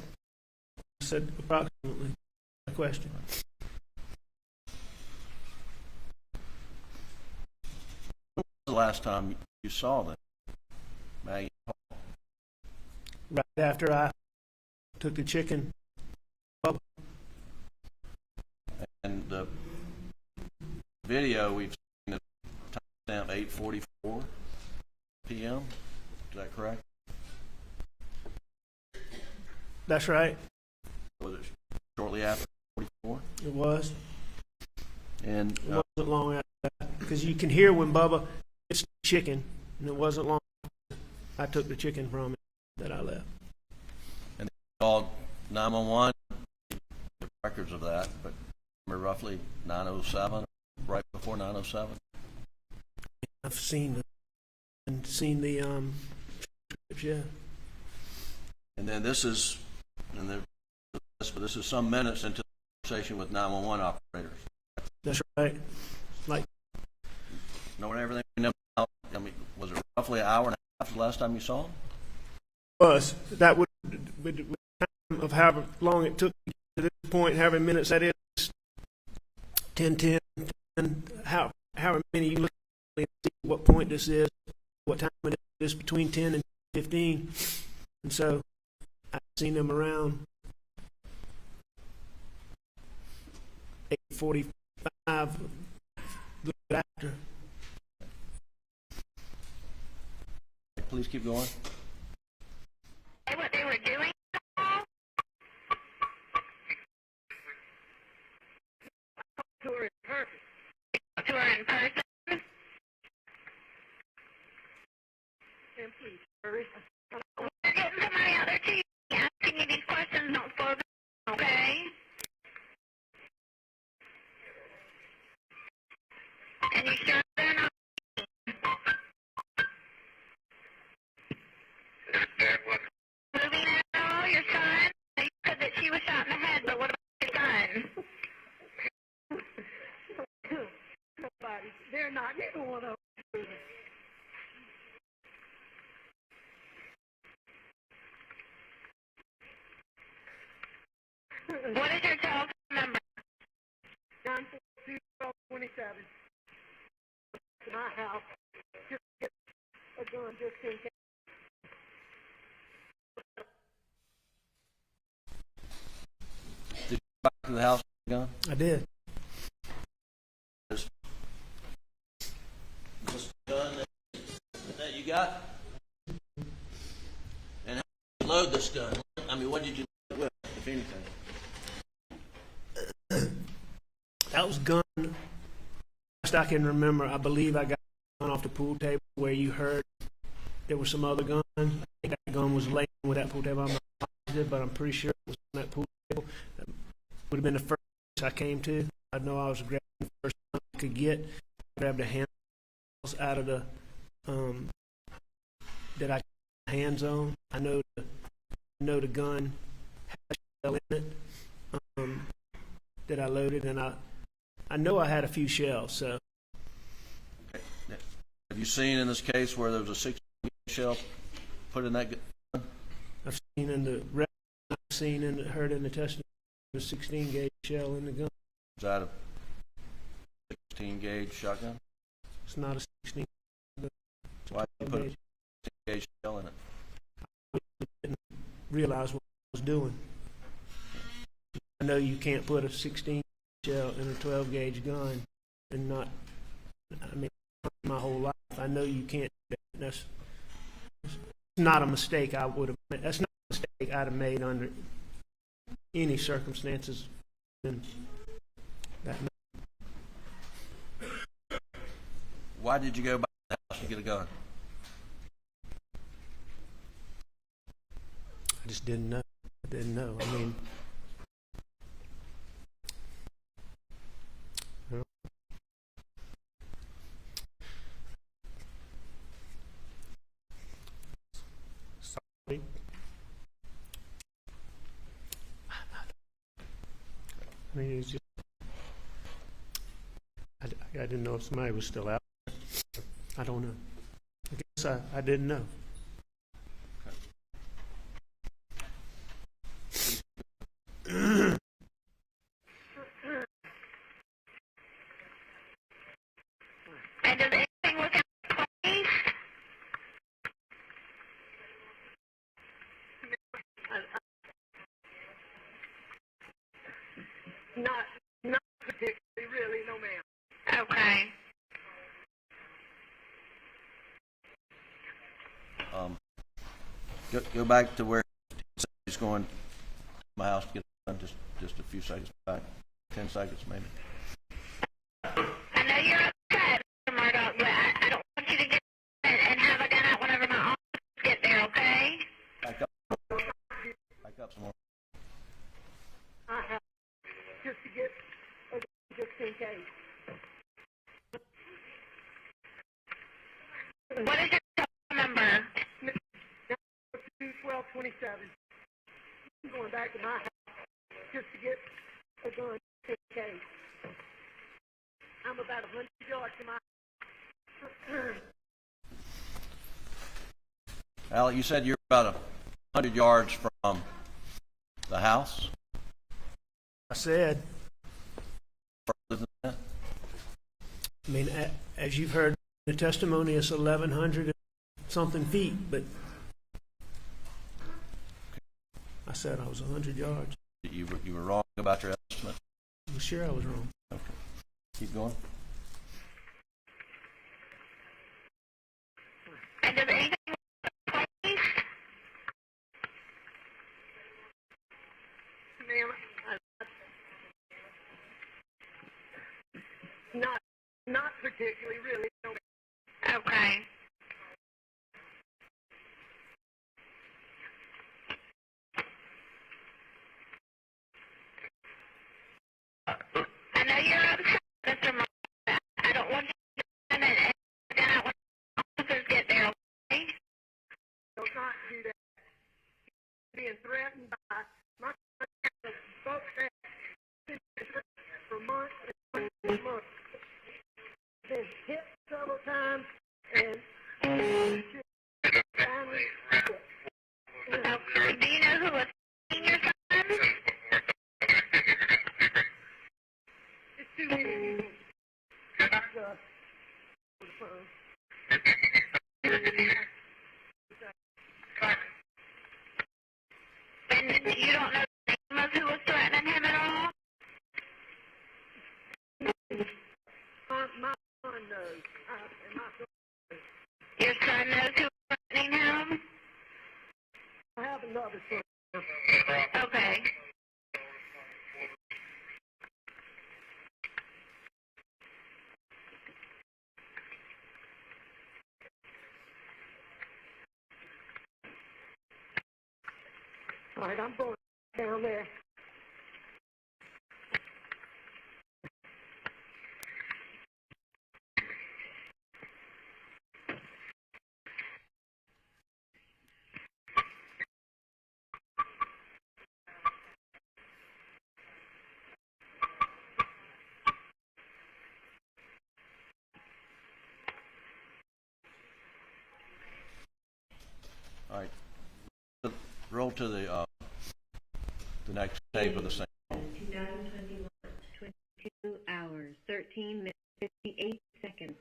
said approximately. A question. When was the last time you saw them, Maggie and Paul? Right after I took the chicken. And video, we've seen the timestamp 8:44 p.m. Is that correct? That's right. Was it shortly after 44? It was. And It wasn't long after that. Because you can hear when Bubba gets the chicken, and it wasn't long after I took the chicken from him that I left. and they called 911. Records of that, but remember roughly 9:07, right before 9:07. I've seen the yeah. And then this is some minutes into the conversation with 911 operators. That's right. Like, Knowing everything we know about, I mean, was it roughly an hour and a half the last time you saw him? was that would with time of however long it took to get to this point, however many minutes that is, 10, however many you look and see what point this is, what time it is, between 10 and 15. And so I've seen them around 8:45, a little bit after. Please keep going. What they were doing? Tour in person. To her in person? And please, hurry. We're getting somebody out there too. Asking you these questions, don't slow down, okay? And you sure they're not? Moving at all, your son? You said that she was shot in the head, but what about your son? Nobody. They're not. Neither one of them. What is your telephone number? 942-27. To my house. Just get a gun just in case. Did you go back to the house with the gun? I did. This gun that you got? And how did you load this gun? I mean, what did you load it with, if anything? That was gun. Best I can remember, I believe I got one off the pool table where you heard there was some other gun. I think that gun was laying with that pool table. I'm not positive, but I'm pretty sure it was on that pool table. That would have been the first I came to. I know I was grabbing the first gun I could get. Grabbed the handles out of the that I could get hands on. I know the gun had a shell in it that I loaded, and I know I had a few shells. So Have you seen in this case where there was a 16 shell put in that gun? I've seen in the record, I've seen and heard in the testimony a 16 gauge shell in the gun. Is that a 16 gauge shotgun? It's not a 16 gun. Why did you put a 16 gauge shell in it? I didn't realize what I was doing. I know you can't put a 16 shell in a 12 gauge gun and not. I mean, my whole life, I know you can't do that. That's not a mistake I would have made. That's not a mistake I'd have made under any circumstances. And that, Why did you go back to the house and get a gun? I just didn't know. I didn't know. I mean, sorry. I mean, it's just, I didn't know if somebody was still out there. I don't know. I guess I didn't know. And does anything look out of place? Not particularly, really, no ma'am. Okay. Go back to where he's going to my house to get it done, just a few seconds back, 10 seconds maybe. I know you're upset, Mr. Murdaugh, but I don't want you to get and have a gun out whenever my officers get there, okay? Back up some more. I have, just to get a gun just in case. What is your phone number? 1227. I'm going back to my house just to get a gun just in case. I'm about 100 yards from my house. Al, you said you're about 100 yards from the house? I said, Further than that? I mean, as you've heard, the testimony is 1,100 and something feet, but I said I was 100 yards. You were wrong about your estimate? I'm sure I was wrong. Okay. Keep going. And does anything please? Ma'am, not particularly, really. Okay. I know you're upset, Mr. Murdaugh. I don't want you to get and gun out when officers get there, okay? Do not do that. Being threatened by my folks that have been threatened for months and months. Been hit several times and finally quit. Do you know who was hitting your son? It's too many people. For the phone. And you don't know the name of who was threatening him at all? My son knows. And my son knows. Your son knows who was threatening him? I have another son. Okay. All right, I'm going down there. All right. Roll to the next tape of the same. 2021, 22 hours, 13 minutes, 58 seconds.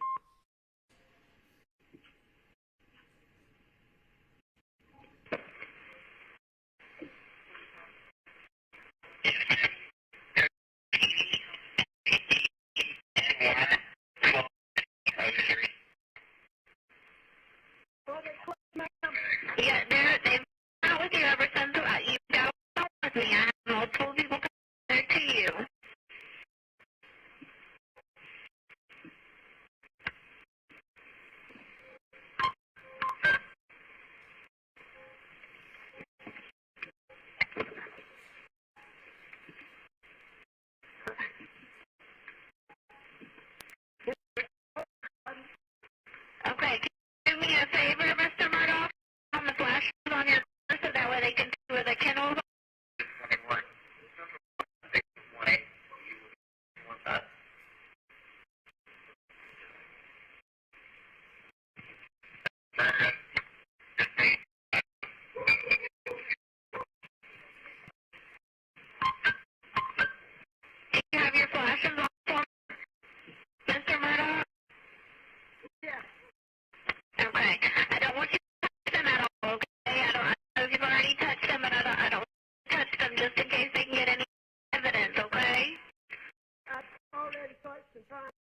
Yeah, they've out with you ever since you got on with me. I have multiple people coming there to you.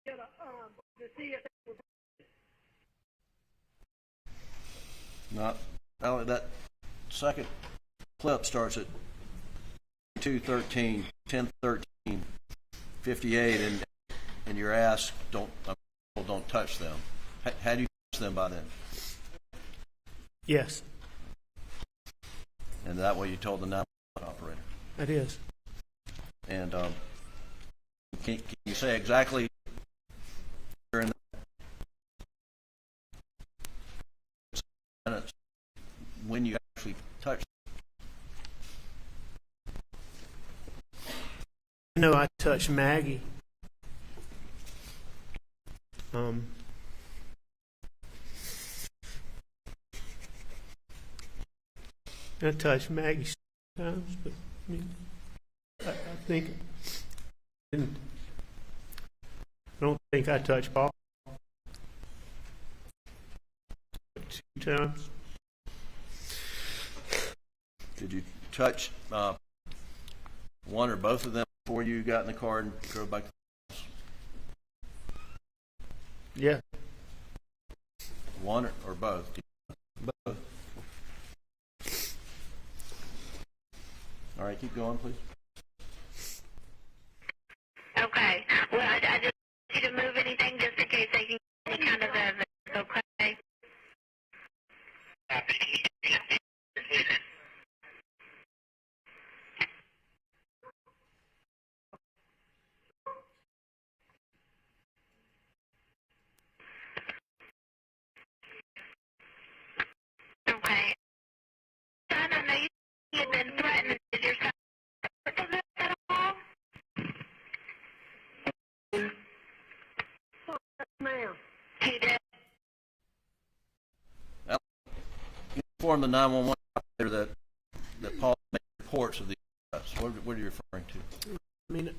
trying to get to see if they were. Not, that second clip starts at 2:13, 10:13, 58, and you're asked, don't touch them. Had you touched them by then? Yes, And that way you told the 911 operator. it is. And can you say exactly during the minutes when you actually touched? I know I touched Maggie. I touched Maggie sometimes, but I mean, I think I don't think I touched Paul. 2 times. Did you touch one or both of them before you got in the car and drove back to the house? Yeah. One or both? Both. All right, keep going, please. Okay. Well, I just want you to move anything just in case they can get any kind of evidence, okay? Okay. Son, I know you had been threatened. Did your son report this at all? Ma'am. He did. You informed the 911 operator that Paul made reports of the arrests. What are you referring to? I mean,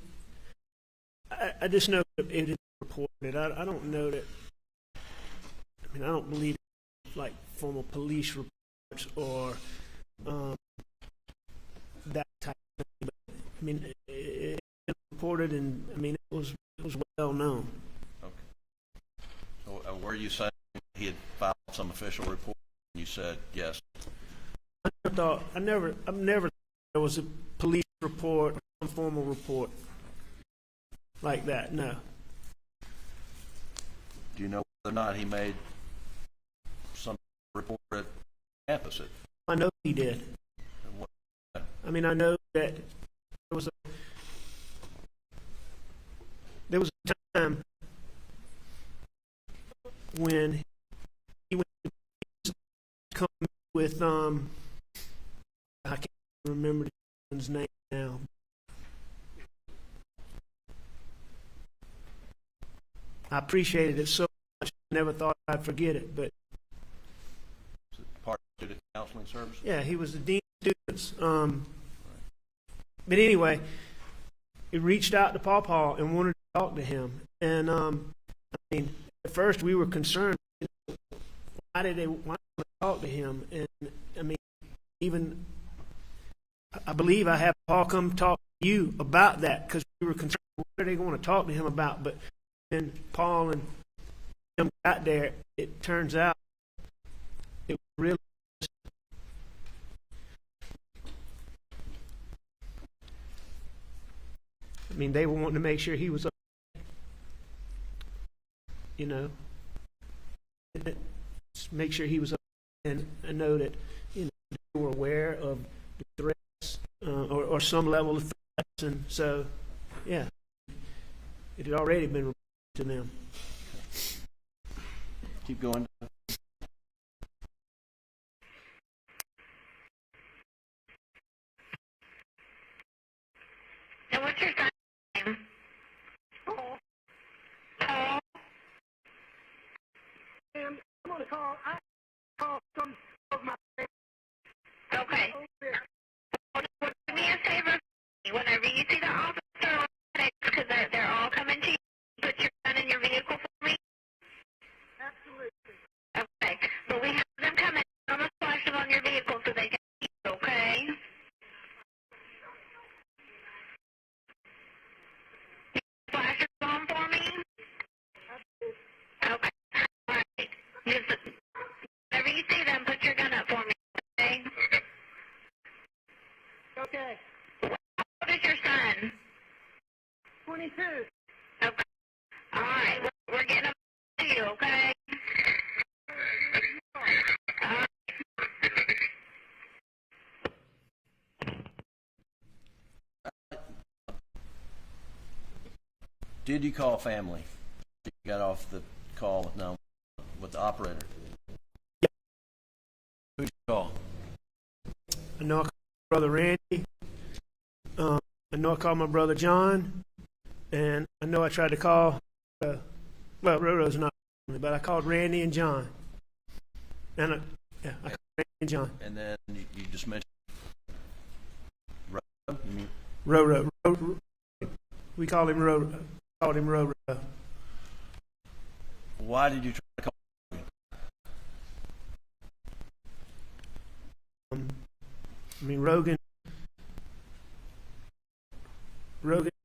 I just know that it is reported. I don't know that. I mean, I don't believe like formal police reports or that type of thing. But I mean, it reported, and I mean, it was well known. Okay. So were you saying he had filed some official report and you said yes? I've never thought there was a police report or some formal report like that. No. Do you know whether or not he made some report at campus? I know he did. I mean, I know that there was a time when he went to come with I can't remember the woman's name now. I appreciated it so much. I never thought I'd forget it, but Was it part of the counseling service? yeah, he was the dean of students. But anyway, he reached out to Paw and wanted to talk to him. And I mean, at first we were concerned. Why did they want to talk to him? And I mean, even I believe I had Paul come talk to you about that because we were concerned. What are they going to talk to him about? But when Paul and him got there, it turns out it was really. I mean, they were wanting to make sure he was, you know, make sure he was, and I know that, you know, they were aware of the threats or some level of threats, and so, yeah, it had already been reported to them. Keep going. And what's your son's name? Paul. And I'm going to call some of my friends Okay. over there. Well, do me a favor. Whenever you see the officer, because they're all coming to you, put your gun in your vehicle for me. Absolutely. Okay. But we have them coming. I'm going to flash it on your vehicle so they can see you, okay? Flash it on for me? did you call family? You got off the call with the operator. Who did you call? I know I called my brother Randy. I know I called my brother John, and I know I tried to call. Roro's not, but I called Randy and John. And I called Randy and John. And then you just mentioned Roro. You mean Roro. We called him Roro. Called him Roro. why did you try to call? I mean, Rogan's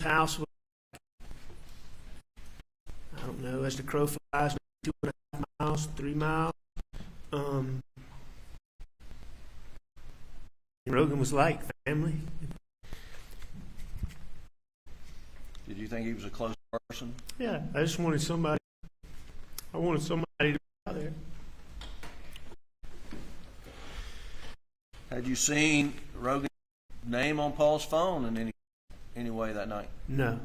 house was, I don't know, as the crow flies, 2.5 miles, 3 miles. Rogan was like family. Did you think he was a close person? Yeah, I just wanted somebody. I wanted somebody to be out there. Had you seen Rogan's name on Paul's phone in any way that night? No.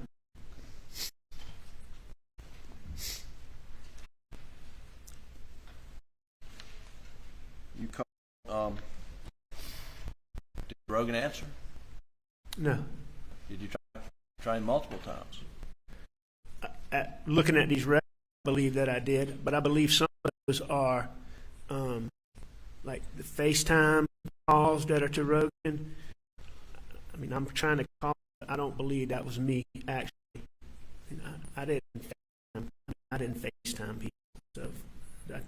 You called. Did Rogan answer? No. Did you try him multiple times? Looking at these records, I believe that I did, but I believe some of those are like the FaceTime calls that are to Rogan. I mean, I'm trying to call. I don't believe that was me actually. I didn't FaceTime people. So I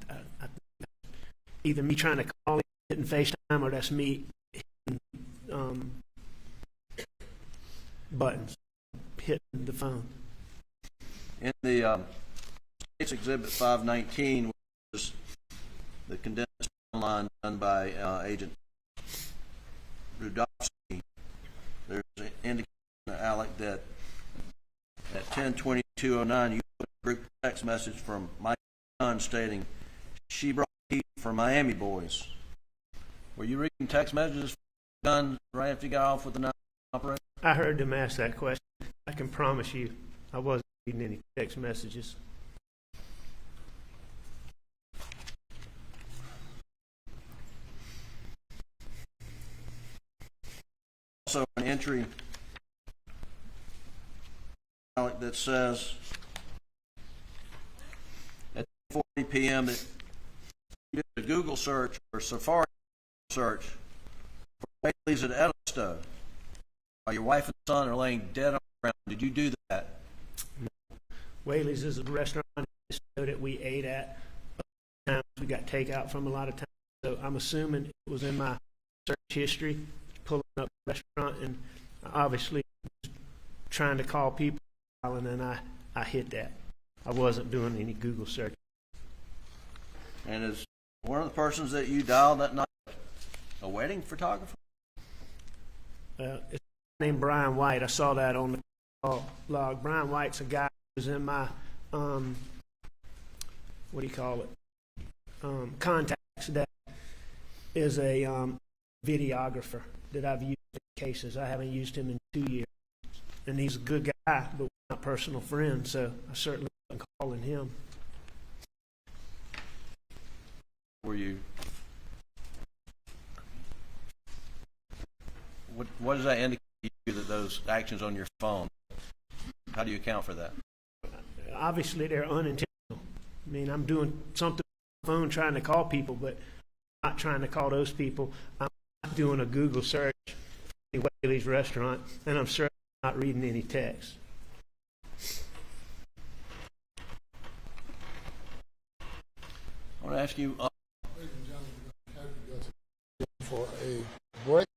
either me trying to call him, hitting FaceTime, or that's me hitting buttons, hitting the phone. In the State's Exhibit 519, which is the condensed timeline done by Agent Murdaugh, there's an indication, Alec, that at 10:22:09 you put a group text message from Mike Dunn stating, "She brought heat for Miami boys." Were you reading text messages from Dunn right after you got off with the 9 operator? I heard them ask that question. I can promise you I wasn't reading any text messages. Also an entry, Alec, that says at 4:40 p.m. that you did a Google search or Safari search for Whaley's at Edisto while your wife and son are laying dead on the ground. Did you do that? Whaley's is a restaurant that we ate at. We got takeout from a lot of times, so I'm assuming it was in my search history, pulling up the restaurant, and obviously trying to call people, and then I hit that. I wasn't doing any Google search. And is one of the persons that you dialed that night a wedding photographer? It's named Brian White. I saw that on the call log. Brian White's a guy who's in my what do you call it? Contacts. That is a videographer that I've used in cases. I haven't used him in 2 years, and he's a good guy, but we're not personal friends, so I certainly wasn't calling him. Were you? What does that indicate to you that those actions on your phone? How do you account for that? Obviously, they're unintentional. I mean, I'm doing something on my phone trying to call people, but I'm not trying to call those people. I'm not doing a Google search at Whaley's restaurant, and I'm certainly not reading any text. I want to ask you. Ladies and gentlemen, we're going to have to go for a break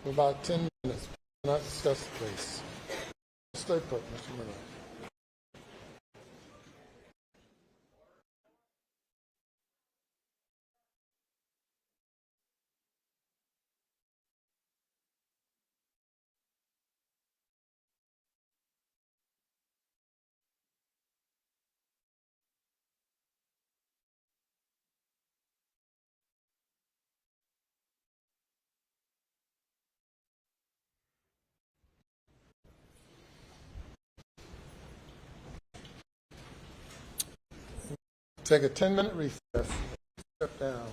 for about 10 minutes. Not discuss the case. Stay put, Mr. Murdaugh. Take a 10-minute recess. Step down.